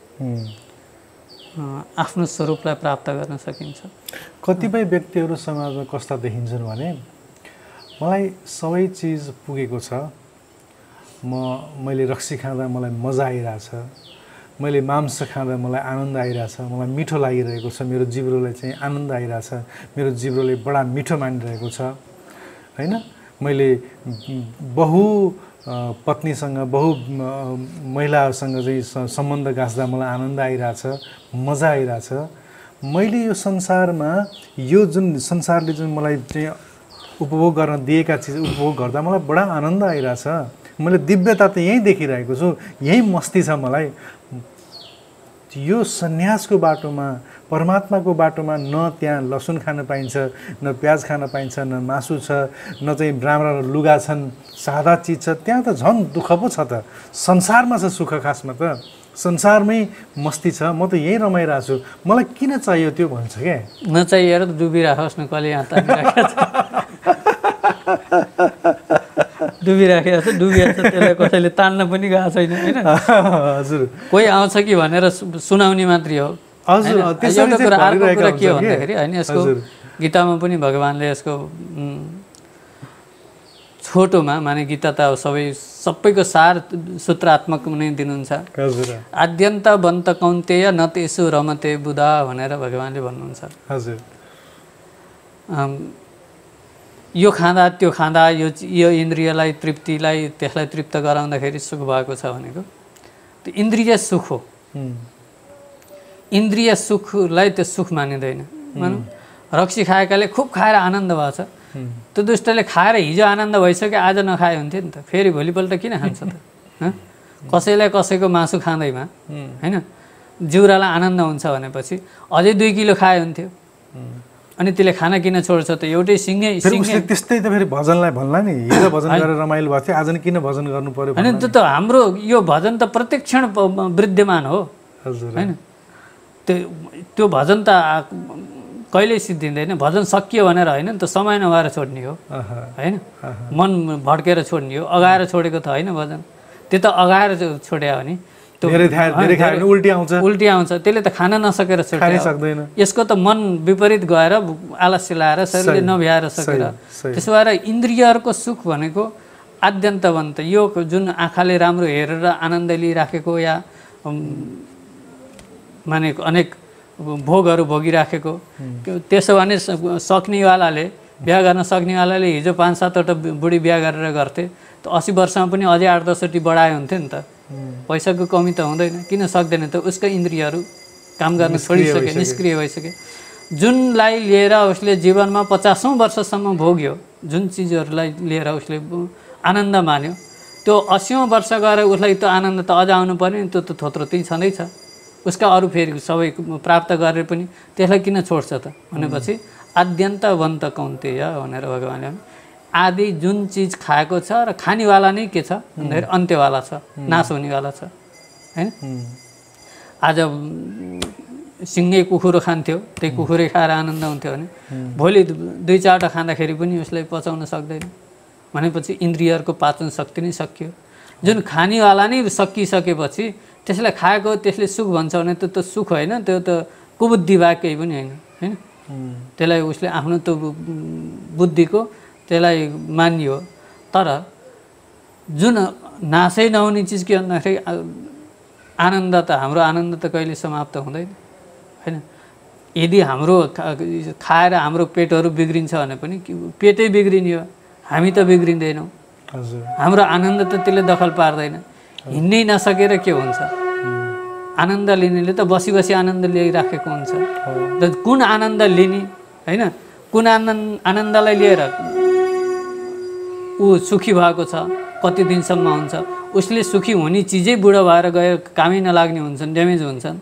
आफ्नो स्वरूपलाई प्राप्त गर्न सकिन्छ। कतिपय व्यक्तिहरू समाजमा कस्ता देखिन्छन् भने मलाई सबै चिज पुगेको छ, मैले रक्सी खाँदा मलाई मजा आइरहेछ, मैले मांस खाँदा मलाई आनन्द आइरहेछ, मलाई मिठो लागिरहेको छ, मेरो जिब्रोलाई चाहिँ आनन्द आइरहेछ, मेरो जिब्रोले बडा मिठो मानिरहेको छ होइन। मैले बहु पत्नीसँग, बहु महिलाहरूसँग चाहिँ सम्बन्ध गाँच्दा मलाई आनन्द आइरहेछ, मजा आइरहेछ। मैले यो संसारमा यो जुन संसारले जुन मलाई चाहिँ उपभोग गर्न दिएका चिज उपभोग गर्दा मलाई बडा आनन्द आइरहेछ। मैले दिव्यता त यहीँ देखिरहेको छु, यहीँ मस्ती छ मलाई। यो सन्यासको बाटोमा, परमात्माको बाटोमा न त्यहाँ लसुन खान पाइन्छ, न प्याज खान पाइन्छ, न मासु छ, न चाहिँ राम्रा लुगा छन्, सादा चिज छ। त्यहाँ त झन् दुःख पो छ त। संसारमा छ सुख, खासमा त संसारमै मस्ती छ। म त यहीँ रमाइरहेको छु, मलाई किन चाहियो त्यो भन्छ क्या। नचाहिएर त डुबिराखोस् न, कहिले यहाँ तानिराखेको छ, डुबिराखेको छ, डुबिएको छ, त्यसलाई कसैले तान्न पनि गएको छैन होइन। हजुर, कोही आउँछ कि भनेर सुनाउने मात्रै हो। हजुर, एउटा कुरा अर्को कुरा के हो भन्दाखेरि होइन, यसको गीतामा पनि भगवान्ले यसको छोटोमा, माने गीता त सबैको सार सूत्रात्मक नै दिनुहुन्छ। आद्यन्तवन्त कौन्तेय न तेषु रमते बुधा भनेर भगवान्ले भन्नुहुन्छ। हजुर, यो खाँदा त्यो खाँदा यो इन्द्रियलाई त्यसलाई तृप्त गराउँदाखेरि सुख भएको छ भनेको त्यो इन्द्रिय सुख हो। इन्द्रिय सुखलाई त्यो सुख मानिँदैन। भनौँ रक्सी खाएकाले खुब खाएर आनन्द भएको छ, त्यो दुष्टले खाएर हिजो आनन्द भइसक्यो आज नखाए हुन्थ्यो नि त, फेरि भोलिपल्ट किन खान्छ त? कसैलाई कसैको मासु खाँदैमा होइन जिउरालाई आनन्द हुन्छ भनेपछि अझै 2 किलो खाए हुन्थ्यो, अनि त्यसले खाना किन छोड्छ त? एउटै सिङ्गै त्यस्तै त फेरि भजनलाई भन्ला नि, हिजो भजन गरेर रमाइलो भएको थियो, आज नि किन भजन गर्नु पर्यो? होइन, त्यो त हाम्रो यो भजन त प्रत्येक क्षण विद्यमान हो होइन। त्यो भजन त कहिल्यै सिद्धिँदैन, भजन सकियो भनेर होइन नि त, समय नभएर छोड्ने हो होइन, मन भड्केर छोड्ने हो, अगाएर छोडेको त होइन भजन, त्यो त अगाएर छोड्या हो नि, उल्टी आउँछ, त्यसले त खान नसकेर छोड्दैन, यसको त मन विपरीत गएर आलस्य लाएर शरीरले नभ्याएर सकेर। त्यसो भएर इन्द्रियहरूको सुख भनेको आद्यन्तवन्त, यो जुन आँखाले राम्रो हेरेर आनन्द लिइराखेको या माने अनेक भोगहरू भोगिराखेको, त्यसो भने सक्नेवालाले बिहा गर्न सक्नेवालाले हिजो 5-7वटा बुढी बिहा गरेर गर्थे, त 80 वर्षमा पनि अझै 8-10 बढाए हुन्थ्यो नि त, पैसाको कमी त हुँदैन, किन सक्दैन त? उसका इन्द्रियहरू काम गर्न छोडिसके, निष्क्रिय भइसके। जुनलाई लिएर उसले जीवनमा 50औं वर्षसम्म भोग्यो, जुन चिजहरूलाई लिएर उसले आनन्द मान्यो, त्यो 80औं वर्ष गएर उसलाई त्यो आनन्द त अझ आउनु पर्यो नि, त्यो त थोत्रो त्यही छँदैछ, उसका अरू फेरि सबै प्राप्त गरेर पनि त्यसलाई किन छोड्छ त भनेपछि आद्यन्तवन्त कौन्तेय भनेर भगवान्ले आदि जुन चिज खाएको छ र खानेवाला नै के छ भन्दाखेरि अन्त्यवाला छ, नाश हुनेवाला छ हैन। आज सिङ्गै कुखुरो खान्थ्यो, त्यही कुखुरै खाएर आनन्द हुन्थ्यो भने भोलि 2-4वटा खाँदाखेरि पनि उसलाई पचाउन सक्दैन, भनेपछि इन्द्रियहरूको पाचन शक्ति नै सकियो। जुन खानेवाला नै सकिसकेपछि त्यसलाई खाएको त्यसले सुख भन्छ भने त्यो त सुख होइन, त्यो त कुबुद्धि भए केही पनि होइन हैन। त्यसलाई उसले आफ्नो त्यो बुद्धिको त्यसलाई मानियो। तर जुन नासै नहुने चिज के भन्दाखेरि आनन्द त, हाम्रो आनन्द त कहिले समाप्त हुँदैन हैन। यदि हाम्रो खाएर हाम्रो पेटहरू बिग्रिन्छ भने पनि पेटै बिग्रिने हो, हामी त बिग्रिँदैनौँ। हाम्रो आनन्द त त्यसले दखल पार्दैन। हिँड्नै नसकेर के हुन्छ? आनन्द लिनेले त बसी बसी आनन्द लिइराखेको हुन्छ। त कुन आनन्द लिने हैन, कुन आनन्दलाई लिएर ऊ सुखी भएको छ, कति दिनसम्म हुन्छ? उसले सुखी हुने चिजै बुढो भएर गएर कामै नलाग्ने हुन्छन्, ड्यामेज हुन्छन्।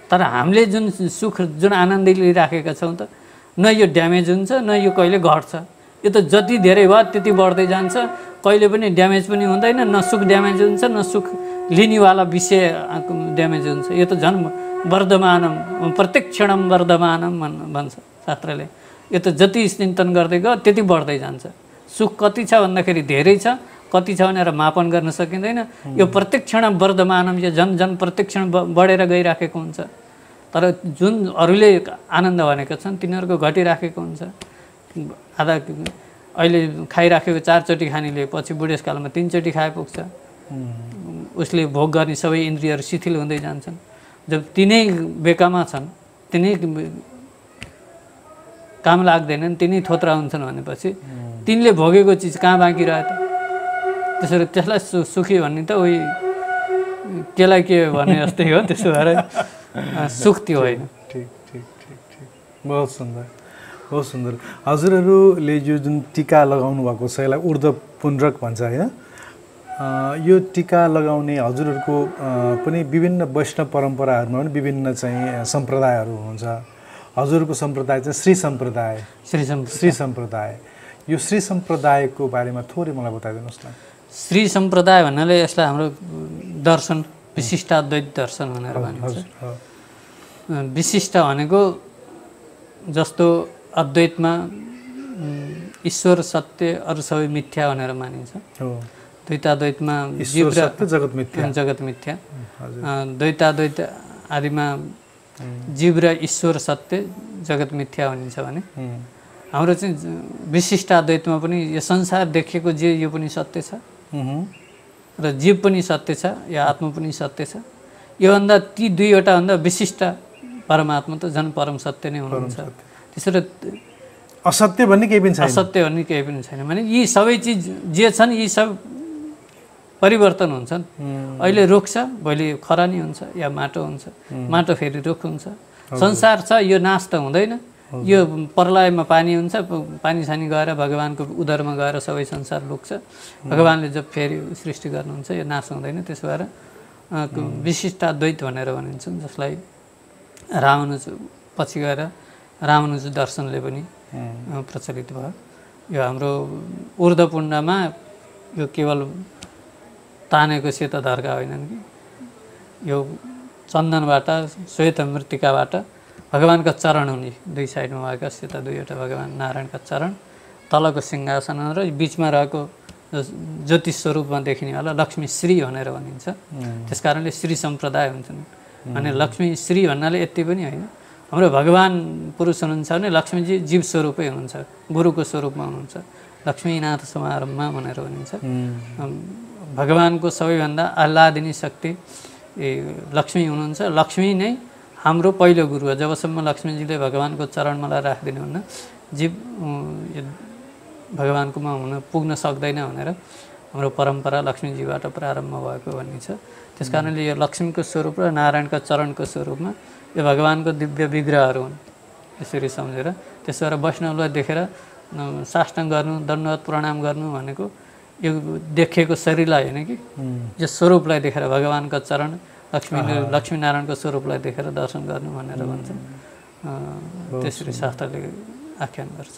तर हामीले जुन सुख, जुन आनन्द लिइराखेका छौँ त, न यो ड्यामेज हुन्छ न यो कहिले घट्छ। यो त जति धेरै भयो त्यति बढ्दै जान्छ, कहिले पनि ड्यामेज पनि हुँदैन, न सुख ड्यामेज हुन्छ न सुख लिनेवाला विषय ड्यामेज हुन्छ। यो त झन् वर्धमानम, प्रत्येक क्षणम वर्धमानम भन्छ शास्त्रले। यो त जति चिन्तन गर्दै गयो त्यति बढ्दै जान्छ। सुख कति छ भन्दाखेरि धेरै छ, कति छ भनेर मापन गर्न सकिँदैन। यो प्रत्येक क्षण वर्धमानम, यो झन् प्रत्येक क्षण बढेर गइराखेको हुन्छ। तर जुन अरूले आनन्द भनेका छन् तिनीहरूको घटिराखेको हुन्छ। आधा अहिले खाइराखेको 4 चोटि खानेले पछि बुढेसकालमा 3 चोटि खाए पुग्छ। उसले भोग गर्ने सबै इन्द्रियहरू शिथिल हुँदै जान्छन्। जब तिनै बेकामा छन्, तिनै काम लाग्दैनन्, तिनै थोत्रा हुन्छन् भनेपछि तिनले भोगेको चिज कहाँ बाँकी रह्यो त? त्यसरी त्यसलाई सुखी भन्ने त उही केलाई के भने जस्तै हो। त्यसो भएर सुख त्यो होइन। ठिक ठिक ठिक ठिक, बहुत सुन्दर, बहुत सुन्दर। हजुरहरूले यो जुन टीका लगाउनु भएको छ यसलाई ऊर्ध्व पुण्ड्रक भन्छ होइन। यो टीका लगाउने हजुरहरूको पनि विभिन्न वैष्णव परम्पराहरूमा पनि विभिन्न चाहिँ सम्प्रदायहरू हुन्छ। हजुरहरूको सम्प्रदाय चाहिँ श्री सम्प्रदाय। श्री सम्प्रदाय, यो श्री सम्प्रदायको बारेमा थोरै मलाई बताइदिनुहोस् न। श्री सम्प्रदाय भन्नाले यसलाई हाम्रो दर्शन विशिष्टाद्वैत दर्शन भनेर भनिन्छ। विशिष्ट भनेको जस्तो अद्वैतमा ईश्वर सत्य अरू सबै मिथ्या भनेर मानिन्छ। द्वैताद्वैतमा जीव र जगत मिथ्या। द्वैताद्वैत आदिमा जीव र ईश्वर सत्य, जगत मिथ्या भनिन्छ भने हाम्रो चाहिँ विशिष्ट अद्वैतमा पनि यो संसार देखेको जे यो पनि सत्य छ र जीव पनि सत्य छ, या आत्मा पनि सत्य छ। योभन्दा ती दुईवटा भन्दा विशिष्ट परमात्मा त झन् परम सत्य नै हुनुहुन्छ। त्यसरी असत्य भन्ने केही पनि छैन, असत्य भन्ने केही पनि छैन। भने यी सबै चिज जे छन् यी सब परिवर्तन हुन्छन्। अहिले रुख छ, भोलि खरानी हुन्छ या माटो हुन्छ, माटो फेरि रुख हुन्छ। संसार छ, यो नाश त हुँदैन, यो प्रलयमा पानी हुन्छ, पानी सानी गएर भगवानको उदरमा गएर सबै संसार लुक्छ। भगवानले जब फेरि सृष्टि गर्नुहुन्छ यो नाश हुँदैन। त्यसो भएर विशिष्टाद्वैत भनेर भनिन्छन्, जसलाई रामानुज पछि गएर रामानुज दर्शनले पनि प्रचलित भयो। यो हाम्रो ऊर्ध्वपुण्डमा यो केवल तानेको सेत धर्का होइनन् कि, यो चन्दनबाट श्वेत मृत्तिकाबाट भगवानका चरण हुने, दुई साइडमा भएका सेता दुईवटा भगवान नारायणका चरण, तलको सिंहासन र बिचमा रहेको ज्योतिष स्वरूपमा देखिने वाला लक्ष्मी श्री भनेर भनिन्छ। त्यस कारणले श्री सम्प्रदाय हुन्छन्। अनि लक्ष्मी श्री भन्नाले यति पनि होइन, हाम्रो भगवान पुरुष हुनुहुन्छ भने लक्ष्मीजी जीव स्वरूपै हुनुहुन्छ, गुरुको स्वरूपमा हुनुहुन्छ। लक्ष्मीनाथ समारम्भमा भनेर भनिन्छ। भगवानको सबैभन्दा आह्लादिनी शक्ति लक्ष्मी हुनुहुन्छ। लक्ष्मी नै हाम्रो पहिलो गुरु हो। जबसम्म लक्ष्मीजीले भगवानको चरणमाला राखिदिनुहुन्न जीव भगवानकोमा पुग्न सक्दैन भनेर हाम्रो परम्परा लक्ष्मीजीबाट प्रारम्भ भएको भन्ने छ। त्यस कारणले यो लक्ष्मीको स्वरूप र नारायणका चरणको स्वरूपमा यो भगवानको दिव्य विग्रहहरू हुन्, यसरी सम्झेर। त्यसो भएर वैष्णवलाई देखेर साष्टाङ्ग गर्नु, दण्डवत प्रणाम गर्नु भनेको यो देखिएको शरीरलाई होइन कि, यो स्वरूपलाई देखेर भगवानका चरण लक्ष्मीनारायणको स्वरूपलाई देखेर दर्शन गर्नु भनेर भन्छन्। त्यसरी शास्त्रले आख्यान गर्छ।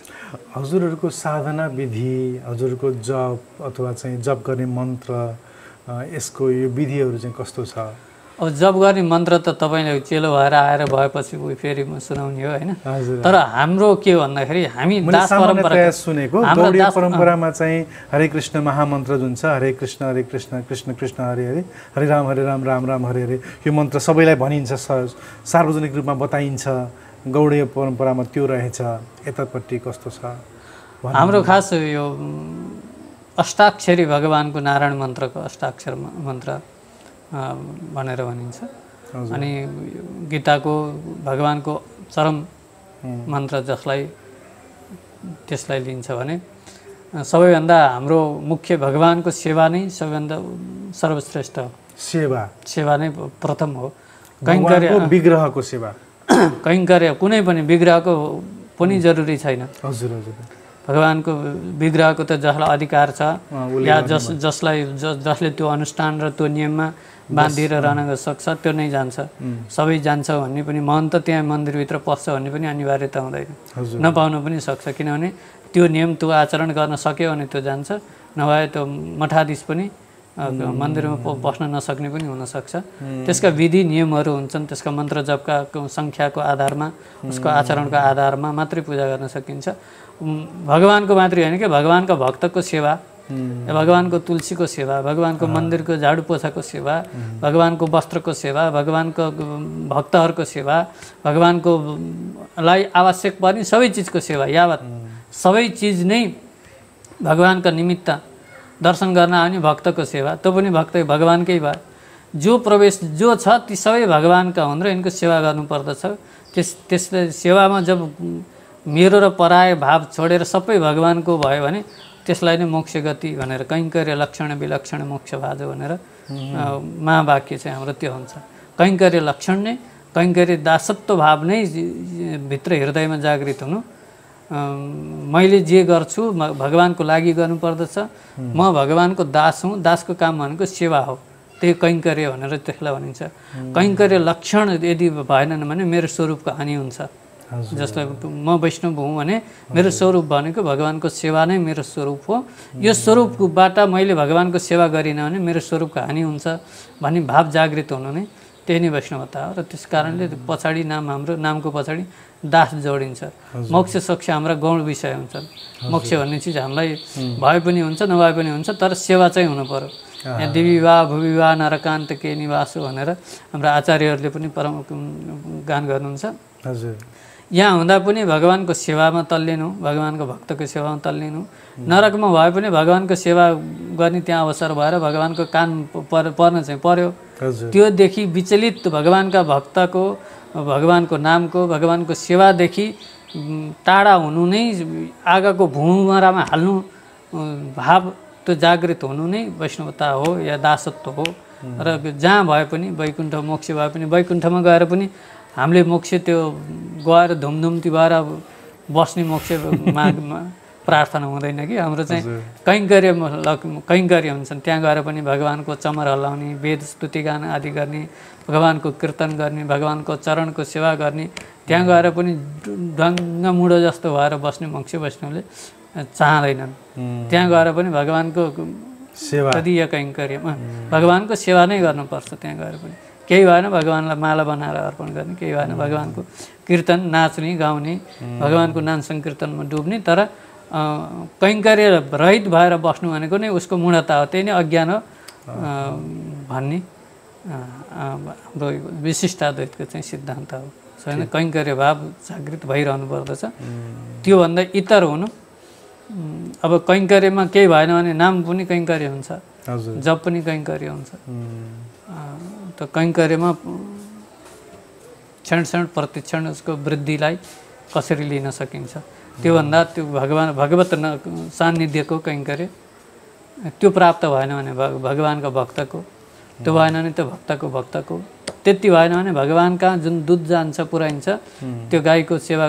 हजुरहरूको साधना विधि, हजुरहरूको जप अथवा चाहिँ जप गर्ने मन्त्र, यसको यो विधिहरू चाहिँ कस्तो छ? अब जप गर्ने मन्त्र त तपाईँले चेलो भएर आएर भएपछि फेरि म सुनाउने हो होइन। तर हाम्रो के भन्दाखेरि हामी दास परम्परा सुनेको गौडीय परम्परामा चाहिँ हरे कृष्ण महामन्त्र जुन छ, हरे कृष्ण कृष्ण कृष्ण हरे हरे, हरे राम राम राम हरे हरे, यो मन्त्र सबैलाई भनिन्छ, सार्वजनिक रूपमा बताइन्छ। गौडीय परम्परामा त्यो रहेछ, यतापट्टि कस्तो छ? हाम्रो खास यो अष्टाक्षरी भगवानको नारायण मन्त्रको अष्टाक्षर मन्त्र भनेर भनिन्छ। अनि गीताको भगवानको चरम मन्त्र त्यसलाई लिन्छ भने सबैभन्दा हाम्रो मुख्य भगवानको सेवा नै सबैभन्दा सर्वश्रेष्ठ हो। सेवा नै प्रथम हो। कैङ्कर्य विग्रहको सेवा, कैङ्कर्य कुनै पनि विग्रहको पनि जरुरी छैन। हजुर। भगवानको विग्रहको त जसलाई अधिकार छ या जसले त्यो अनुष्ठान र त्यो नियममा बाँधिएर रहन सक्छ त्यो नै जान्छ। सबै जान्छ भन्ने पनि, महन्त त्यहाँ मन्दिरभित्र पस्छ भन्ने पनि अनिवार्यता हुँदैन, नपाउन पनि सक्छ। किनभने त्यो नियम त्यो आचरण गर्न सक्यो भने त्यो जान्छ, नभए त्यो मठाधीश पनि मन्दिरमा बस्न नसक्ने पनि हुनसक्छ। त्यसका विधि नियमहरू हुन्छन्, त्यसका मन्त्र जपका सङ्ख्याको आधारमा, उसको आचरणको आधारमा मात्रै पूजा गर्न सकिन्छ। भगवानको मात्रै होइन कि, भगवानका भक्तको सेवा, भगवानको तुलसीको सेवा, भगवानको मन्दिरको झाडु पोछाको सेवा, भगवानको वस्त्रको सेवा, भगवानको भक्तहरूको सेवा, भगवानको लाई आवश्यक पर्ने सबै चिजको सेवा, यावत सबै चिज नै भगवानका निमित्त दर्शन गर्न आउने भक्तको सेवा, त्यो पनि भक्त भगवानकै भयो। जो छ ती सबै भगवानका हुन् र यिनको सेवा गर्नुपर्दछ। त्यसले सेवामा जब मेरो र पराय भाव छोडेर सबै भगवानको भयो भने त्यसलाई नै मोक्ष गति भनेर, कैङ्कर्य लक्षण विलक्षण मोक्ष भाज भनेर महावाक्य चाहिँ हाम्रो त्यो हुन्छ। कैङ्कर्य लक्षण नै, कैङ्कर्य दासत्व भाव नै भित्र हृदयमा जागृत हुनु। मैले जे गर्छु भगवानको लागि गर्नुपर्दछ, म भगवानको दास हुँ, दासको काम भनेको सेवा हो, त्यही कैङ्कर्य भनेर त्यसलाई भनिन्छ। कैङ्कर्य लक्षण यदि भएनन् भने मेरो स्वरूपको हानि हुन्छ। जसलाई म वैष्णव हुँ भने मेरो स्वरूप भनेको भगवानको सेवा नै मेरो स्वरूप हो। यो स्वरूपबाट मैले भगवानको सेवा गरिनँ भने मेरो स्वरूपको हानि हुन्छ भन्ने भाव जागृत हुनु नै त्यही नै वैष्णवता हो। र त्यस कारणले पछाडि हाम्रो नामको पछाडि दास जोडिन्छ। मोक्ष सोक्ष हाम्रा गौण विषय हुन्छन्। मोक्ष भन्ने चिज हामीलाई भए पनि हुन्छ नभए पनि हुन्छ, तर सेवा चाहिँ हुनु पर्यो। यहाँ दिविवाह भुविवाह नरकान्त के निवास भनेर हाम्रा आचार्यहरूले पनि गान गर्नुहुन्छ। हजुर, यहाँ हुँदा पनि भगवानको सेवामा तल्लिनु, भगवानको भक्तको सेवामा तल्लिनु। नरकमा भए पनि भगवानको सेवा गर्ने त्यहाँ अवसर भएर भगवानको कान पर्न चाहिँ पर्यो। त्योदेखि विचलित भगवानका भक्तको, भगवानको नामको, भगवानको सेवादेखि टाढा हुनु नै, आगोको भुमरामा हाल्नु भाव त्यो जागृत हुनु नै वैष्णवता हो या दासत्व हो। र जहाँ भए पनि वैकुण्ठ मोक्ष भए पनि वैकुण्ठमा गएर पनि हामीले मोक्ष त्यो गएर धुमधुम्ती भएर बस्ने मोक्ष प्रार्थना हुँदैन कि हाम्रो चाहिँ कैङ्कर्य हुन्छन्। त्यहाँ गएर पनि भगवान्को चमर हल्लाउने, वेद स्तुतिगान आदि गर्ने, भगवान्को कीर्तन गर्ने, भगवान्को चरणको सेवा गर्ने, त्यहाँ गएर पनि ढङ्ग मुडो जस्तो भएर बस्ने मोक्ष वैष्णवले चाहँदैनन्। त्यहाँ गएर पनि भगवान्को सेवा तदीय कैङ्कर्यमा भगवान्को सेवा नै गर्नुपर्छ। त्यहाँ गएर पनि केही भएन भगवान्लाई माला बनाएर अर्पण गर्ने, केही भएन भगवान्को कीर्तन नाच्ने गाउने, भगवान्को नाम सङ्कीर्तनमा डुब्ने, तर कैङ्कर्य रहित भएर बस्नु भनेको नै उसको मूढता हो, त्यही नै अज्ञान हो भन्ने हाम्रो विशिष्टाद्वैतको चाहिँ सिद्धान्त हो। होइन, कैङ्कर्य भाव जागृत भइरहनु पर्दछ। त्योभन्दा इतर हुनु, अब कैङ्कर्यमा केही भएन भने नाम पनि कैङ्कर्य हुन्छ, जप पनि कैङ्कर्य हुन्छ। त कैङ्कर्यमा क्षण क्षण प्रतिक्षण उसको वृद्धिलाई कसरी लिन सकिन्छ, त्योभन्दा त्यो भगवत सान्निध्यको कैङ्कर्य त्यो प्राप्त भएन भने भगवान्का भक्तको, त्यो भएन भने त्यो भक्तको, त्यति भएन भने भगवान् कहाँ जुन दुध जान्छ पुऱ्याइन्छ त्यो गाईको सेवा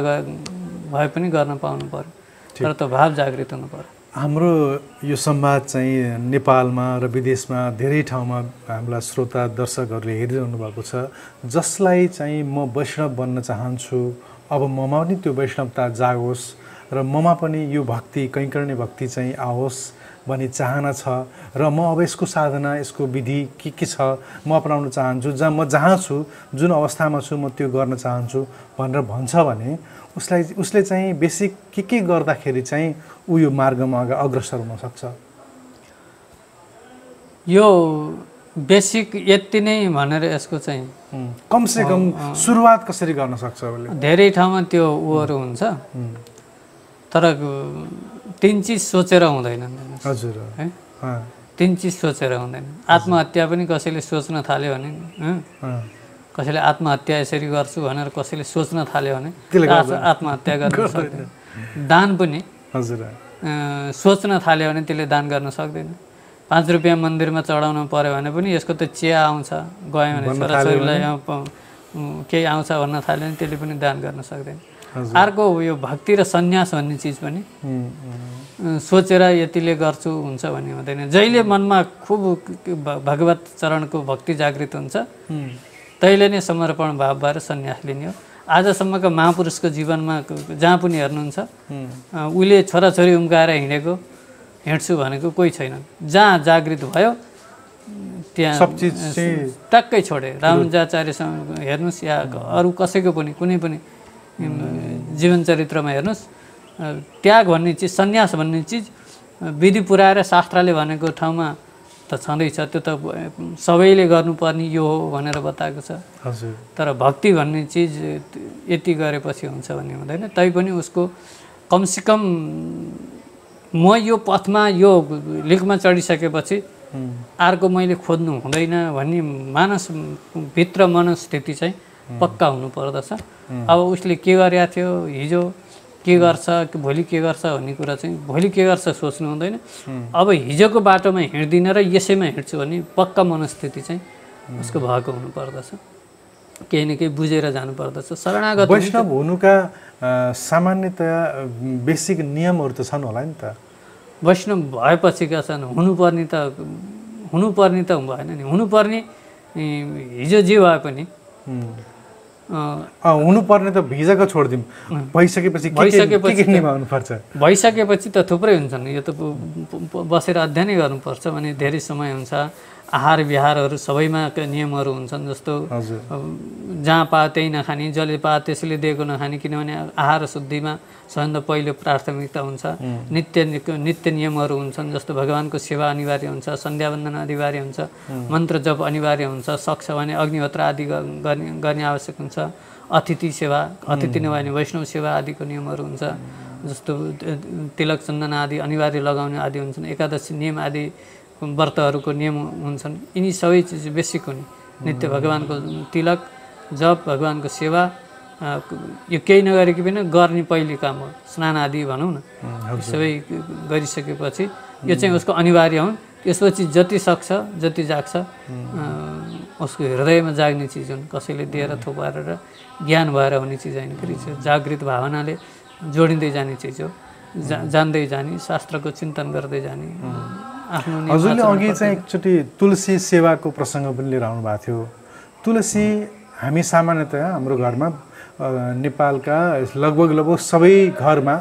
भए पनि गर्न पाउनु पर्यो, तर त्यो भाव जागृत हुनु पर्यो। हाम्रो यो संवाद चाहिँ नेपालमा र विदेशमा धेरै ठाउँमा हामीलाई श्रोता दर्शकहरूले हेरिरहनु भएको छ, जसलाई चाहिँ म वैष्णव बन्न चाहन्छु, अब ममा पनि त्यो वैष्णवता जागोस् र ममा पनि यो भक्ति कैङ्कर्य भक्ति चाहिँ आओस् भन्ने चाहना छ, र म अब यसको साधना, यसको विधि के छ म अपनाउन चाहन्छु, जहाँ छु, जुन अवस्थामा छु म त्यो गर्न चाहन्छु भनेर भन्छ भने उसले चाहिँ बेसिक के गर्दाखेरि चाहिँ ऊ यो मार्गमा अग्रसर हुन सक्छ? यो बेसिक यति नै भनेर यसको चाहिँ कमसे कम सुरुवात कसरी गर्न सक्छ? धेरै ठाउँमा त्यो उहरू हुन्छ, तर तीन चिज सोचेर हुँदैन। हजुर, है, तीन चिज सोचेर हुँदैन। आत्महत्या पनि कसैले सोच्न थाल्यो भने, कसैले आत्महत्या यसरी गर्छु भनेर कसैले सोच्न थाल्यो भने आत्महत्या गर्न सक्दैन। दान पनि सोच्न थाल्यो भने त्यसले दान गर्न सक्दैन। 5 रुपियाँ मन्दिरमा चढाउन पर्यो भने पनि यसको त चिया आउँछ, गयो भने छोराछोरीलाई केही आउँछ भन्न थाल्यो भने त्यसले पनि दान गर्न सक्दैन। अर्को यो भक्ति र सन्यास भन्ने चिज पनि सोचेर यतिले गर्छु हुन्छ भन्ने हुँदैन। जहिले मनमा खुब भगवत चरणको भक्ति जागृत हुन्छ तैले नै समर्पण भाव भएर सन्यास लिने हो। आजसम्मका महापुरुषको जीवनमा जहाँ पनि हेर्नुहुन्छ उहिले छोराछोरी उम्काएर हिँड्छु भनेको कोही छैन। जहाँ जागृत भयो त्यहाँ सब चिज टक्कै छोडे। रामजाचार्यसँग हेर्नुहोस् या अरू कसैको पनि कुनै पनि जीवन चरित्रमा हेर्नुहोस्, त्याग भन्ने चिज, सन्यास भन्ने चिज विधि पुऱ्याएर शास्त्रले भनेको ठाउँमा त छँदैछ, त्यो त सबैले गर्नुपर्ने यो हो भनेर बताएको छ। तर भक्ति भन्ने चिज यति गरेपछि हुन्छ भन्ने हुँदैन। तैपनि उसको कमसेकम म यो पथमा यो लिगमा चढिसकेपछि अर्को मैले खोज्नु हुँदैन भन्ने भित्र मनस्थिति चाहिँ पक्का हुनु पर्दछ। अब उसले के गरेको थियो, हिजो के गर्छ, भोलि के गर्छ भन्ने कुरा चाहिँ भोलि के गर्छ सोच्नु हुँदैन। अब हिजोको बाटोमा हिँड्दिनँ र यसैमा हिँड्छु भन्ने पक्का मनस्थिति चाहिँ उसको भएको हुनुपर्दछ। केही न केही बुझेर जानुपर्दछ। शरणागत वैष्णव हुनुका सामान्यतया बेसिक नियमहरू त छन् होला नि त? वैष्णव भएपछिका छन्, हुनुपर्ने त भएन नि। हुनुपर्ने हिजो जे भए पनि हुनुपर्ने त भिजाको छोडिदिउँ, भइसकेपछि त थुप्रै हुन्छन्। यो त बसेर अध्ययनै गर्नुपर्छ भने धेरै समय हुन्छ। आहार विहारहरू सबैमा नियमहरू हुन्छन्, जस्तो जहाँ पाए त्यही नखाने, जसले पाए त्यसले दिएको नखाने, किनभने आहार शुद्धिमा सबभन्दा पहिलो प्राथमिकता हुन्छ। नित्य नियमहरू हुन्छन्, जस्तो भगवान्को सेवा अनिवार्य हुन्छ, सन्ध्यावन्दन अनिवार्य हुन्छ, मन्त्र जप अनिवार्य हुन्छ, सक्छ भने अग्निहोत्र आदि गर्ने आवश्यक हुन्छ, अतिथि सेवा, अतिथि नभए भने वैष्णव सेवा आदिको नियमहरू हुन्छ, जस्तो तिलक चन्दन आदि अनिवार्य लगाउने आदि हुन्छन्, एकादशी नियम आदि व्रतहरूको नियम हुन्छन्। यिनी सबै चिज बेसिक हुने, नित्य भगवान्को तिलक जप, भगवान्को सेवा, यो केही नगरेकी पनि गर्ने पहिलो काम हो। स्नान आदि भनौँ न, सबै गरिसकेपछि यो चाहिँ उसको अनिवार्य हुन्। त्यसपछि जति सक्छ, जति जाग्छ उसको हृदयमा जाग्ने चिज हुन्, कसैले दिएर थोपाएर र ज्ञान भएर हुने चिज होइन। फेरि जागृत भावनाले जोडिँदै जाने चिज हो। जान्दै जाने, शास्त्रको चिन्तन गर्दै जाने। आफ्नो हजुरले अघि चाहिँ एकचोटि तुलसी सेवाको प्रसङ्ग पनि लिएर आउनु भएको थियो। तुलसी हामी सामान्यतया हाम्रो घरमा नेपालका लगभग सबै घरमा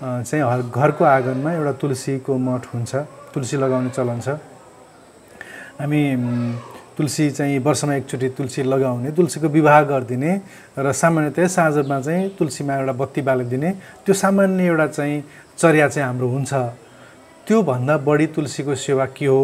चाहिँ घरको आँगनमा एउटा तुलसीको मठ हुन्छ, तुलसी लगाउने चलन छ। हामी तुलसी चाहिँ वर्षमा एकचोटि तुलसी लगाउने, तुलसीको विवाह गरिदिने र सामान्यतया साँझमा चाहिँ तुलसीमा एउटा बत्ती बालिदिने, त्यो सामान्य एउटा चाहिँ चर्या चाहिँ हाम्रो हुन्छ। त्योभन्दा बढी तुलसीको सेवा के हो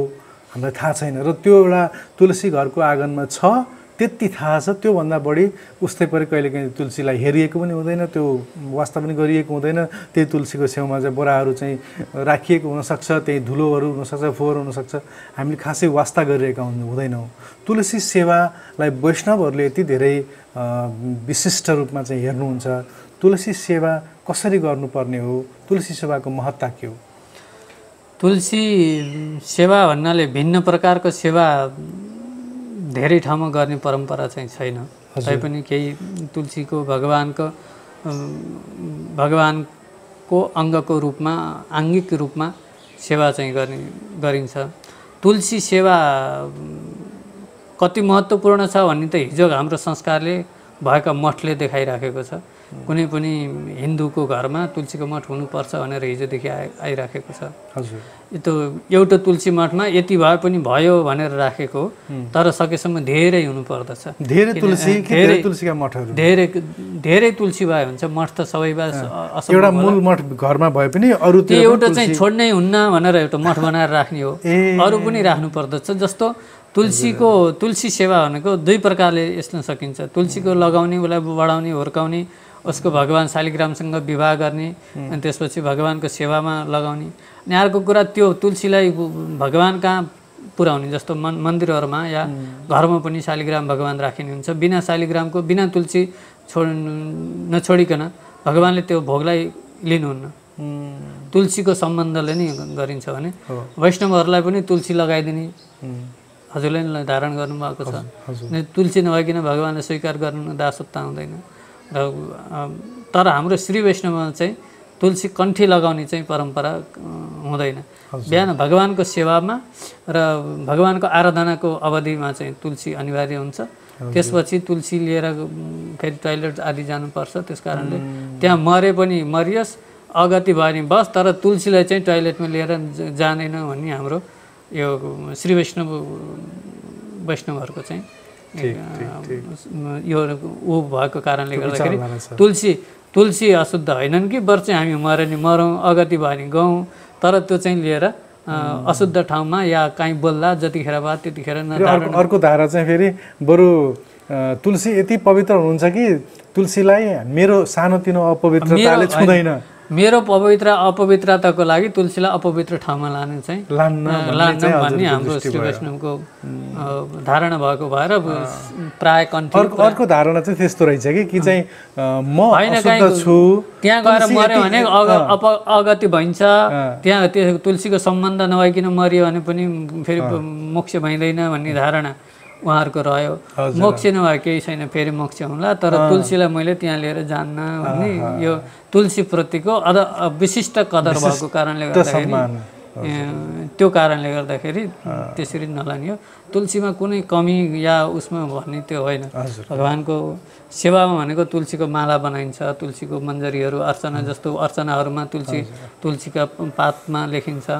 हामीलाई थाहा छैन र त्यो एउटा तुलसी घरको आँगनमा छ त्यति थाहा छ। त्योभन्दा बढी उस्तै परि कहिलेकाहीँ तुलसीलाई हेरिएको पनि हुँदैन, त्यो वास्ता पनि गरिएको हुँदैन। त्यही तुलसीको छेउमा चाहिँ बोराहरू चाहिँ राखिएको हुनसक्छ, त्यही धुलोहरू हुनसक्छ, फोहोर हुनसक्छ, हामीले खासै वास्ता गरिरहेका हुँदैनौँ। तुलसी सेवालाई वैष्णवहरूले यति धेरै विशिष्ट रूपमा चाहिँ हेर्नुहुन्छ। तुलसी सेवा कसरी गर्नुपर्ने हो, तुलसी सेवाको महत्त्व के हो? तुलसी सेवा भन्नाले भिन्न प्रकारको सेवा धेरै ठाउँमा गर्ने परम्परा चाहिँ छैन। तैपनि केही तुलसीको भगवानको अङ्गको रूपमा, आङ्गिक रूपमा सेवा चाहिँ गरिन्छ। तुलसी सेवा कति महत्त्वपूर्ण छ भन्ने त हिजो हाम्रो संस्कारले भएका मठले देखाइराखेको छ। कुनै पनि हिन्दूको घरमा तुलसीको मठ हुनुपर्छ भनेर हिजोदेखि आइराखेको छ। हजुर, त्यो एउटा तुलसी मठमा यति भए पनि भयो भनेर राखेको, तर सकेसम्म धेरै हुनुपर्दछ। धेरै तुलसीका मठहरू, धेरै तुलसी भए हुन्छ। मठ त सबै भए एउटा मूल मठ घरमा भए पनि अरू त्यो एउटा चाहिँ छोड्नै हुन्न भनेर एउटा मठ बनाएर राख्ने हो, अरू पनि राख्नु पर्दछ। जस्तो तुलसी सेवा भनेको दुई प्रकारले यस्न सकिन्छ। तुलसीको लगाउने, उसलाई बढाउने, हुर्काउने, उसको भगवान शालिग्रामसँग विवाह गर्ने, अनि त्यसपछि भगवानको सेवामा लगाउने। अनि अर्को कुरा त्यो तुलसीलाई भगवान कहाँ पुर्याउने, जस्तो मन्दिरहरूमा या घरमा पनि शालिग्राम भगवान राखिने हुन्छ। बिना शालिग्रामको, बिना तुलसी नछोडिकन भगवानले त्यो भोगलाई लिनुहुन्न। तुलसीको सम्बन्धले नै गरिन्छ भने वैष्णवहरूलाई पनि तुलसी लगाइदिने हजुरले नै धारण गर्नुभएको छ। तुलसी नभइकन भगवानले स्वीकार गर्नु दासत्व हुँदैन। र तर हाम्रो श्री वैष्णवमा चाहिँ तुलसी कण्ठी लगाउने चाहिँ परम्परा हुँदैन। बिहान भगवानको सेवामा र भगवानको आराधनाको अवधिमा चाहिँ तुलसी अनिवार्य हुन्छ। त्यसपछि तुलसी लिएर फेरि टोइलेट आदि जानुपर्छ। त्यस कारणले त्यहाँ मरे पनि मरियोस्, अगति भयो नि बस, तर तुलसीलाई चाहिँ टोइलेटमा लिएर जाँदैन भन्ने हाम्रो यो श्री वैष्णवहरूको चाहिँ यो ऊ भएको कारणले गर्दाखेरि तुलसी अशुद्ध होइनन् कि बर चाहिँ हामी मऱ्यो नि मरौँ, अगति भयो नि गौँ, तर त्यो चाहिँ लिएर अशुद्ध ठाउँमा या कहीँ बोल्दा जतिखेर भयो त्यतिखेर अर्को धारा चाहिँ फेरि बरु तुलसी यति पवित्र हुनुहुन्छ कि तुलसीलाई मेरो सानोतिनो अपवित्रताले छुँदैन। मेरो अपवित्रताको लागि तुलसीलाई अपवित्र ठाउँमा लानु चाहिँ लान्न भन्ने हाम्रो श्री वैष्णवको धारणा भएको भएर प्राय कन्ठी। अर्को धारणा चाहिँ त्यस्तो रहेछ कि चाहिँ म अशुद्ध छु, त्यहाँ गएर मऱ्यो भने अगति भइन्छ, त्यहाँ त्यो तुलसीको सम्बन्ध नभइकन मऱ्यो भने पनि फेरि मोक्ष भइँदैन भन्ने धारणा उहाँहरूको रह्यो। मोक्ष नभए केही छैन, फेरि मोक्ष हुँला, तर तुलसीलाई मैले त्यहाँ लिएर जान्न भन्ने यो तुलसीप्रतिको विशिष्ट कदर भएको कारणले गर्दाखेरि त्यो कारणले गर्दाखेरि त्यसरी नलाने हो। तुलसीमा कुनै कमी या उसमा भन्ने त्यो होइन। भगवानको सेवामा भनेको तुलसीको माला बनाइन्छ, तुलसीको मन्जरीहरू अर्चना, जस्तो अर्चनाहरूमा तुलसीका पातमा लेखिन्छ।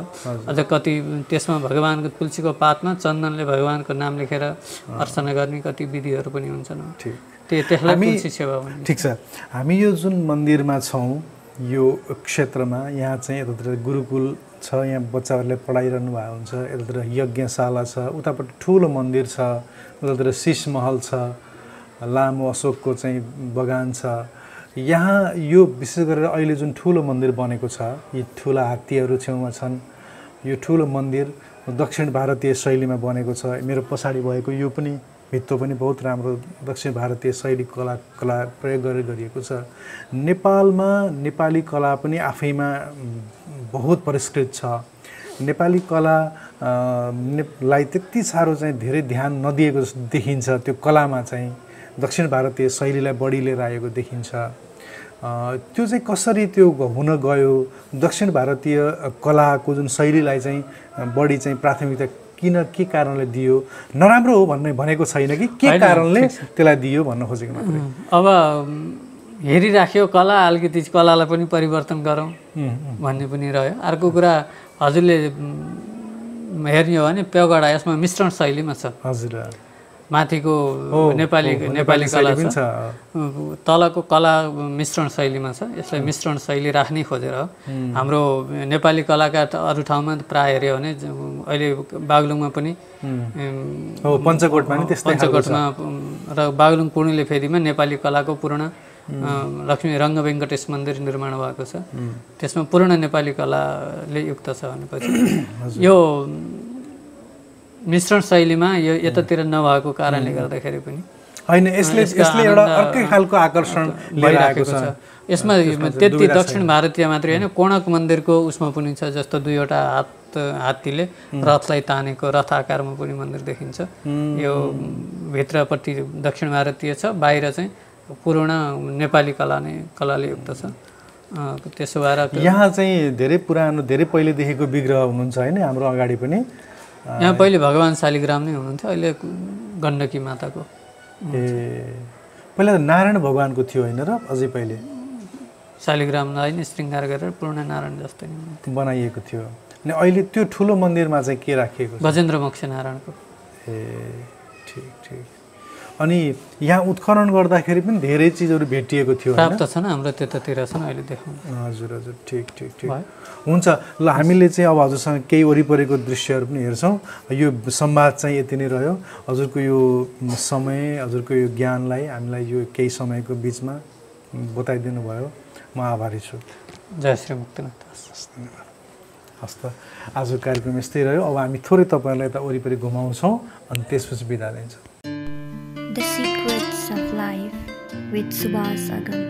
अझ कति त्यसमा भगवानको तुलसीको पातमा चन्दनले भगवानको नाम लेखेर अर्चना गर्ने कति विधिहरू पनि हुन्छन्। त्यसलाई तुलसी सेवा भन्छ। ठिक छ, हामी यो जुन मन्दिरमा छौँ यो क्षेत्रमा, यहाँ चाहिँ यतातिर गुरुकुल छ, यहाँ बच्चाहरूले पढाइरहनु भएको हुन्छ, यतातिर यज्ञशाला छ, उतापट्टि ठुलो मन्दिर छ, उतातिर शीश महल छ, लामो अशोकको चाहिँ बगान छ। यहाँ यो विशेष गरेर अहिले जुन ठुलो मन्दिर बनेको छ, यी ठुला हात्तीहरू छेउमा छन्। यो ठुलो मन्दिर दक्षिण भारतीय शैलीमा बनेको छ। मेरो पछाडि भएको यो पनि भित्तो पनि बहुत राम्रो दक्षिण भारतीय शैली कला प्रयोग गरेर गरिएको छ। नेपालमा नेपाली कला पनि आफैमा बहुत परिष्कृत छ। नेपाली कला लाई त्यति साह्रो चाहिँ धेरै ध्यान नदिएको जस्तो देखिन्छ। त्यो कलामा चाहिँ दक्षिण भारतीय शैलीलाई बढी लिएर आएको देखिन्छ। त्यो चाहिँ कसरी त्यो हुन गयो? दक्षिण भारतीय कलाको जुन शैलीलाई चाहिँ बढी चाहिँ प्राथमिकता किन के कारणले दियो? नराम्रो हो भन्ने भनेको छैन कि के कारणले त्यसलाई दियो भन्न खोजेको मात्रै। अब हेरिराख्यो कला, अलिकति कलालाई पनि परिवर्तन गरौँ भन्ने पनि रह्यो। अर्को कुरा हजुरले हेर्ने हो भने पेगडा यसमा मिश्रण शैलीमा छ। हजुर, माथिको नेपाली कला छ, तलको कला मिश्रण शैलीमा छ। यसलाई मिश्रण शैली राख्नै खोजेर हो। हाम्रो नेपाली कलाकार अरू ठाउँमा प्राय हेऱ्यो भने अहिले बागलुङमा पनि पञ्चकोटमा र बागलुङ पूर्णिले फेदीमा नेपाली कलाको पूर्ण लक्ष्मी रङ्ग वेङ्कटेश मन्दिर निर्माण भएको छ। त्यसमा पूर्ण नेपाली कलाले युक्त छ भनेपछि यो मिश्रण शैलीमा यो यतातिर नभएको कारणले गर्दाखेरि पनि होइन, यसले एउटा अर्कै खालको आकर्षण लिएर आएको छ। यसमा त्यति दक्षिण भारतीय मात्रै होइन, कोणक मन्दिरको उसमा पनि छ, जस्तो दुईवटा हात्तीले रथलाई तानेको रथ आकारमा पनि मन्दिर देखिन्छ। यो भित्रपट्टि दक्षिण भारतीय छ, बाहिर चाहिँ पूर्ण नेपाली कलाले युक्त छ। त्यसो भएर यहाँ चाहिँ धेरै पुरानो धेरै पहिलेदेखिको विग्रह हुनुहुन्छ होइन हाम्रो अगाडि पनि। यहाँ पहिले भगवान् शालिग्राम नै हुनुहुन्थ्यो, अहिले गण्डकी माताको। पहिला नारायण भगवानको थियो होइन र? अझै पहिले शालिग्रामलाई नै श्रृङ्गार गरेर पूर्ण नारायण जस्तै बनाइएको थियो। अनि अहिले त्यो ठुलो मन्दिरमा चाहिँ के राखिएको छ? गजेन्द्र मोक्ष नारायणको। ठिक ठिक। अनि यहाँ उत्खनन गर्दाखेरि पनि धेरै चिजहरू भेटिएको थियो, प्राप्त छन्, हाम्रो त्यतातिर छन्, अहिले देखाउँ। हजुर हजुर, ठिक ठिक ठिक। हुन्छ ल, हामीले चाहिँ अब हजुरसँग केही वरिपरिको दृश्यहरू पनि हेर्छौँ। यो संवाद चाहिँ यति नै रह्यो। हजुरको यो समय, हजुरको यो ज्ञानलाई हामीलाई यो केही समयको बिचमा बताइदिनु भयो, म आभारी छु। जय श्री मुक्तिनाथ दास। धन्यवाद। हस् त, आजको कार्यक्रम यस्तै रह्यो। अब हामी थोरै तपाईँहरूलाई यता वरिपरि घुमाउँछौँ अनि त्यसपछि बिदा लिन्छौँ। The Secrets of Life with Subhas Agam.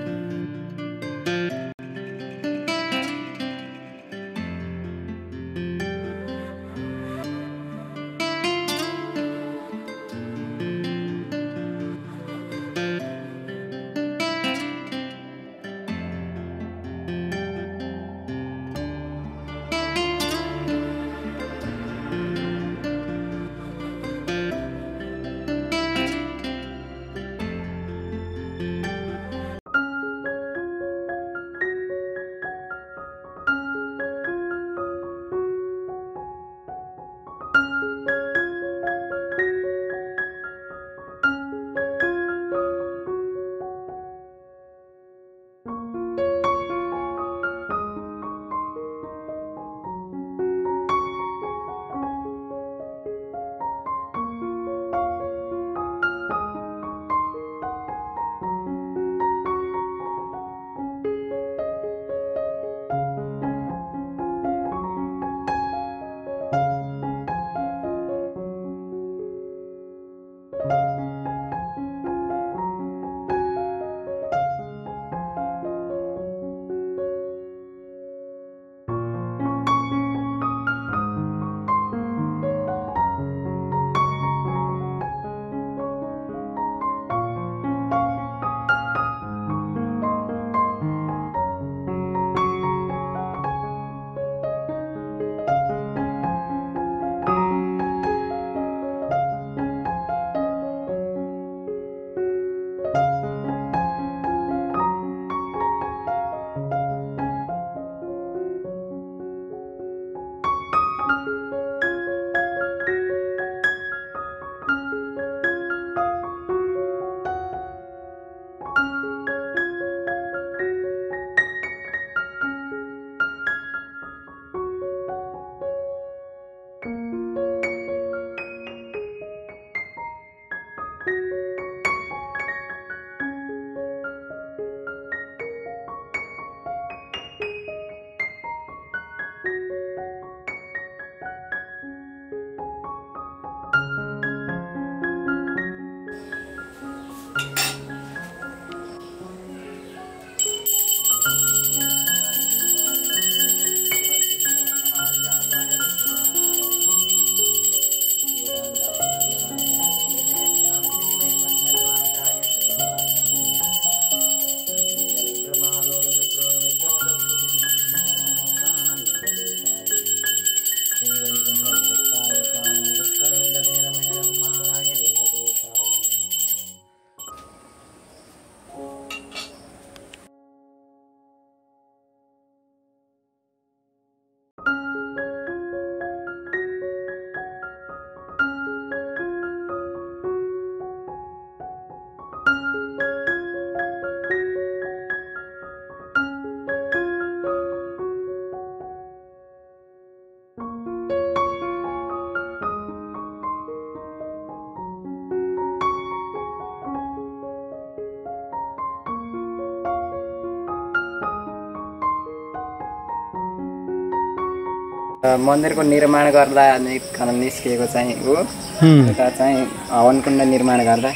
मन्दिरको निर्माण गर्दा निस्किएको चाहिँ हो यता चाहिँ हवन कुण्ड निर्माण गर्दा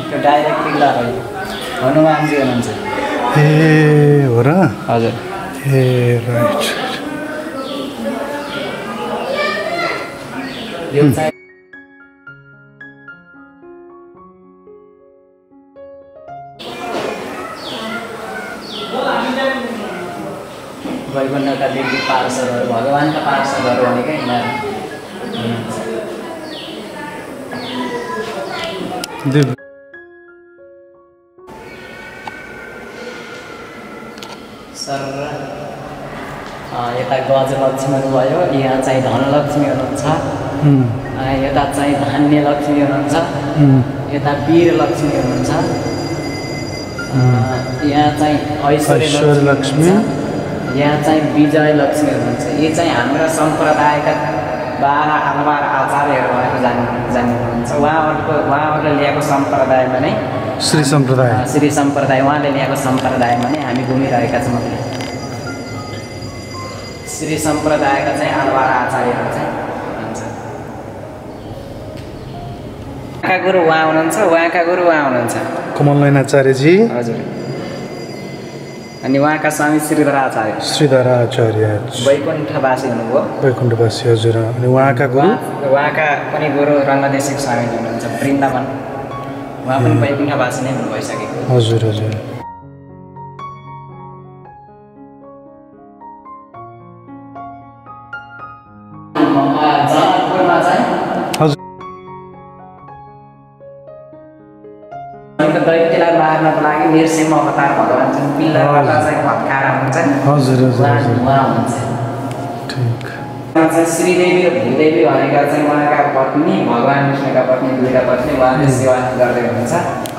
त्यो डाइरेक्ट पिल्ला हो हनुमानजी हुनुहुन्छ ए हो र हजुर ए राइट यो चाहिँ वैकुण्ठका देवी पार्षदहरू भगवान्का पार्षदहरू भनेकै यिनीहरू दिव्य सर यता गजलक्ष्मीहरू भयो यहाँ चाहिँ धनलक्ष्मी हुनुहुन्छ यता चाहिँ धान्य लक्ष्मी हुनुहुन्छ यता वीर लक्ष्मी हुनुहुन्छ यहाँ चाहिँ ऐश्वर्य लक्ष्मी यहाँ चाहिँ विजय लक्ष्मी हुनुहुन्छ यो चाहिँ हाम्रो सम्प्रदायका 12 आलवार आचार्यहरू भएको जान्नुहुन्छ उहाँहरूले ल्याएको सम्प्रदायमा नै श्री सम्प्रदाय उहाँले ल्याएको सम्प्रदायमा नै हामी घुमिरहेका छौँ श्री सम्प्रदायका चाहिँ आलवार आचार्यहरू चाहिँ हुनुहुन्छ उहाँका गुरु उहाँ हुनुहुन्छ कमल नयनाचार्यजी हजुर अनि उहाँका स्वामी श्रीधर आचार्य वैकुण्ठवासी हुनुभयो वैकुण्ठवासी हजुर अनि उहाँका पनि गुरु रङ्गदेशिक स्वामी हुनुहुन्छ वृन्दावन उहाँ पनि वैकुण्ठवासी नै हुनु भइसकेको हजुर हजुर जनकपुरमा चाहिँ हजुर दैत्यलाई मार्नको लागि नृसिंह अवतार भगवान् चाहिँ पिल्लाबाट चाहिँ भत्काएर हुन्छ हजुर उहाँ हुनुहुन्छ ठिक चाहिँ श्रीदेवी र भूदेवी भनेका चाहिँ उहाँका पत्नी भगवान् विष्णुका पत्नी दुईटा पत्नी उहाँले सेवा गर्दै हुनुहुन्छ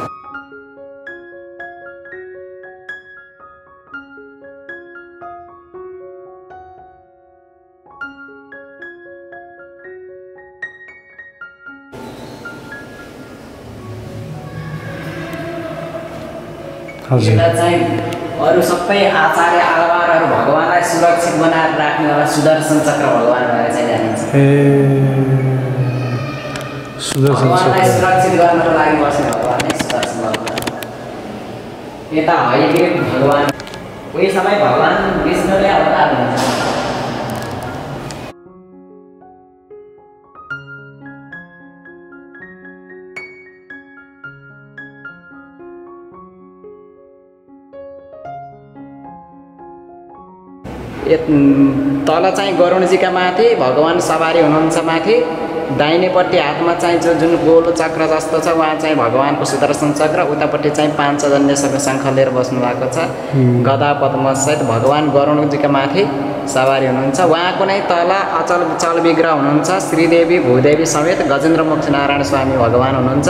यता चाहिँ अरू सबै आचार्य आलवारहरू भगवान्लाई सुरक्षित बनाएर राख्नेवाला सुदर्शन चक्र भगवान् भएर चाहिँ जानिन्छ भगवान्लाई सुरक्षित गर्नको लागि बस्ने भगवान् नै सुदर्शन भगवान् यता हयग्रीव भगवान् कोही समय भगवान् विष्णुले अवतार हुन्छ तल चाहिँ गरुडजीका माथि भगवान् सवारी हुनुहुन्छ माथि दाहिनेपट्टि हातमा चाहिँ जुन गोलो चक्र जस्तो छ उहाँ चाहिँ भगवान्को सुदर्शन चक्र उतापट्टि चाहिँ पाञ्चजन्य शङ्ख लिएर बस्नु भएको छ गदा पद्मसहित भगवान् गरुडजीका माथि सवारी हुनुहुन्छ उहाँको नै तल अचल चल विग्रह हुनुहुन्छ श्रीदेवी भूदेवी समेत गजेन्द्रमुख नारायण स्वामी भगवान् हुनुहुन्छ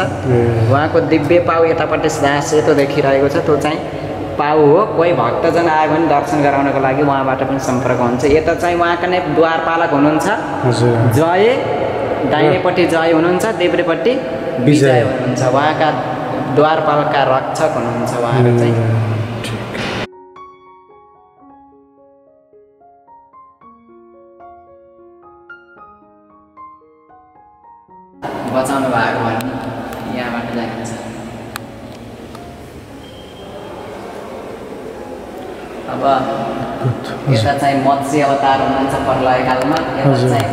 उहाँको दिव्य पाउ यतापट्टि जहाँ सेतो देखिरहेको छ त्यो चाहिँ पाउ हो कोही भक्तजन आयो भने दर्शन गराउनको लागि उहाँबाट पनि सम्पर्क हुन्छ यता चाहिँ उहाँका नै द्वारपालक हुनुहुन्छ जय दाहिनेपट्टि जय हुनुहुन्छ देब्रेपट्टि विजय हुनुहुन्छ उहाँका द्वारपालकका रक्षक हुनुहुन्छ उहाँहरू चाहिँ अब यता चाहिँ मत्स्य अवतार हुनुहुन्छ प्रलय कालमा, यता चाहिँ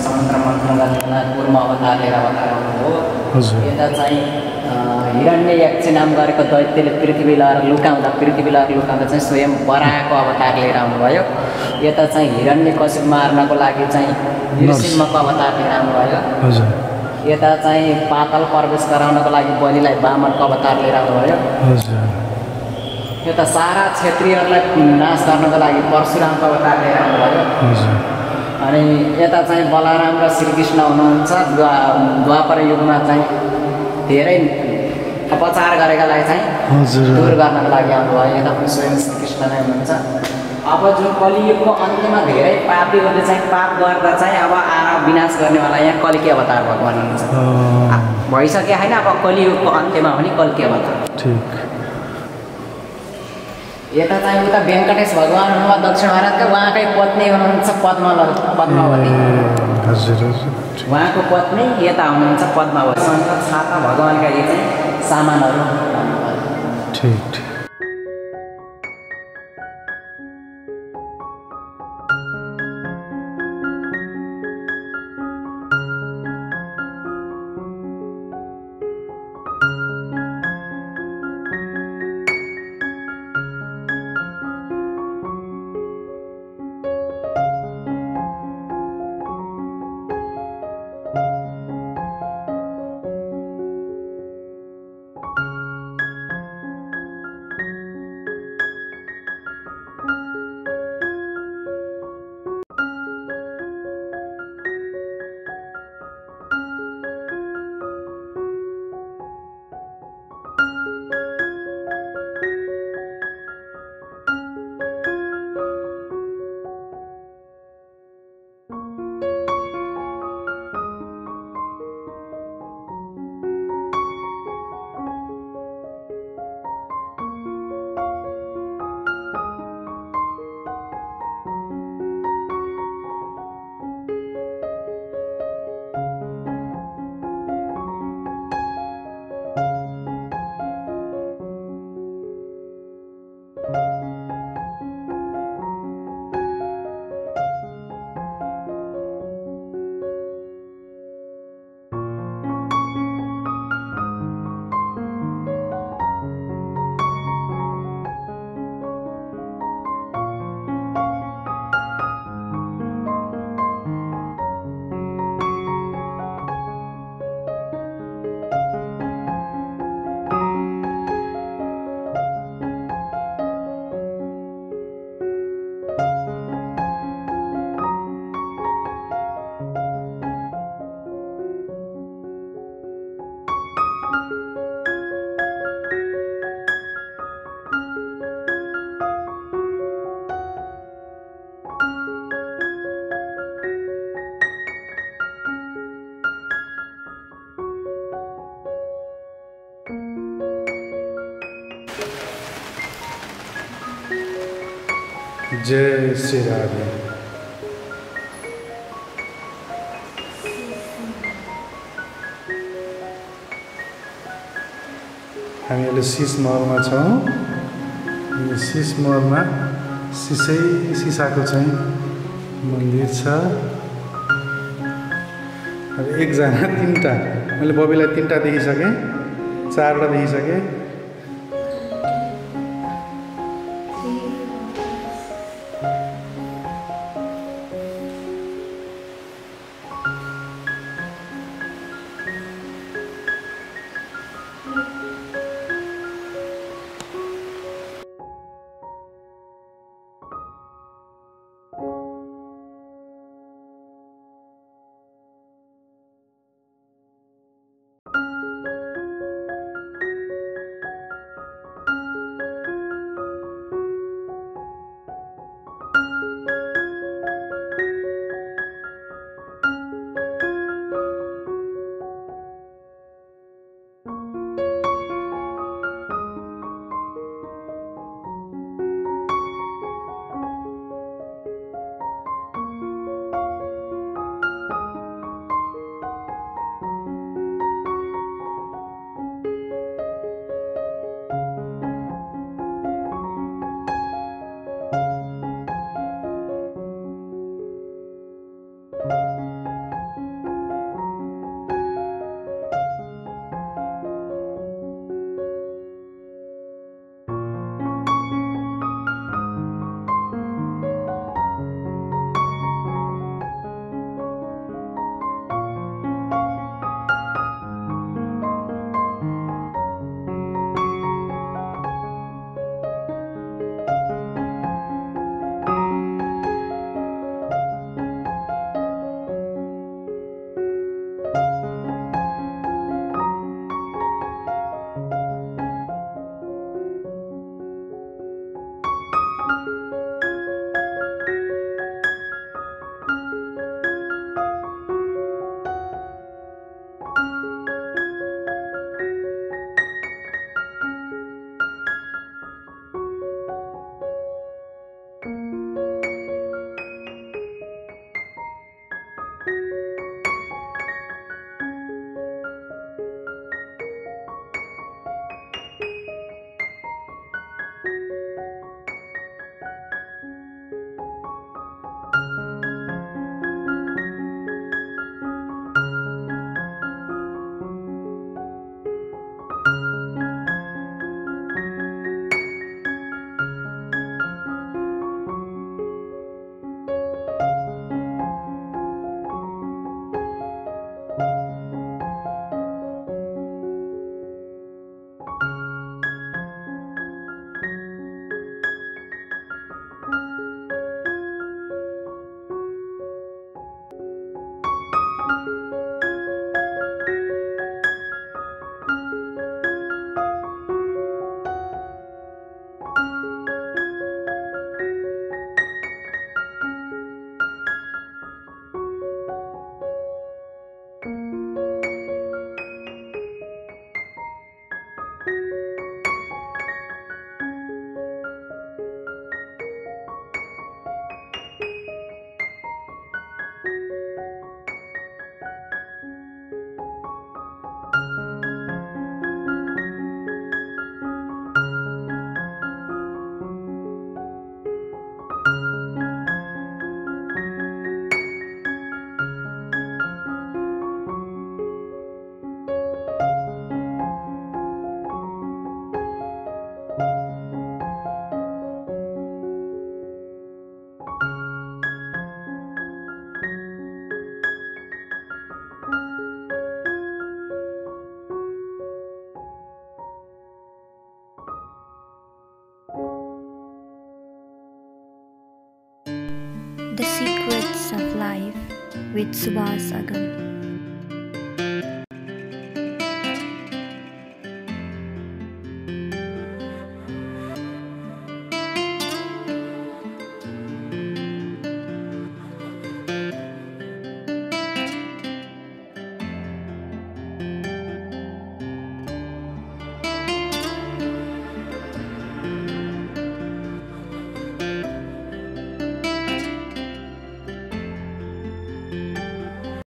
समुद्र मन्थन गर्ने कुर्म अवतार लिएर अवतार हुनुभयो। यता चाहिँ हिरण्ययक्ष नाम गरेको दैत्यले पृथ्वीलाई लुकाउँदा चाहिँ स्वयं वराहको अवतार लिएर आउनुभयो। यता चाहिँ हिरण्यकशिप मार्नको लागि चाहिँ नृसिंहको अवतार लिएर आउनुभयो। यता चाहिँ पाताल प्रवेश गराउनको लागि बलिलाई वामनको अवतार लिएर आउनुभयो। यता सारा क्षेत्रीहरूलाई नाश गर्नको लागि परशुरामको अवतार लिएर आउनुभयो। अनि यता चाहिँ बलराम र श्रीकृष्ण हुनुहुन्छ। द्वापर युगमा चाहिँ धेरै अपचार गरेकालाई चाहिँ दूर गर्नको लागि आउनुभयो। यता पनि स्वयं श्रीकृष्ण नै हुनुहुन्छ। अब जुन कलियुगको अन्त्यमा धेरै पापीहरूले चाहिँ पाप गर्दा चाहिँ अब विनाश गर्नेवाला यहाँ कल्की अवतार भगवान हुनुहुन्छ। भइसक्यो होइन, अब कलियुगको अन्त्यमा पनि कल्की अवतार। यता चाहिँ उता वेङ्कटेश भगवान हुनुभयो दक्षिण भारतका, उहाँकै पत्नी हुनुहुन्छ पद्मावती। उहाँको पत्नी यता हुनुहुन्छ पद्मावती। छाता भगवानका यी चाहिँ सामानहरू। जय श्री राधे। हामी अहिले शीश महलमा छौँ। शीश महलमा सिसाको चाहिँ मन्दिर छ। अब एकजना तीनटा, मैले बबीलाई तीनटा देखिसकेँ, चारवटा देखिसकेँ। The Secrets of Life with Subhas Agam.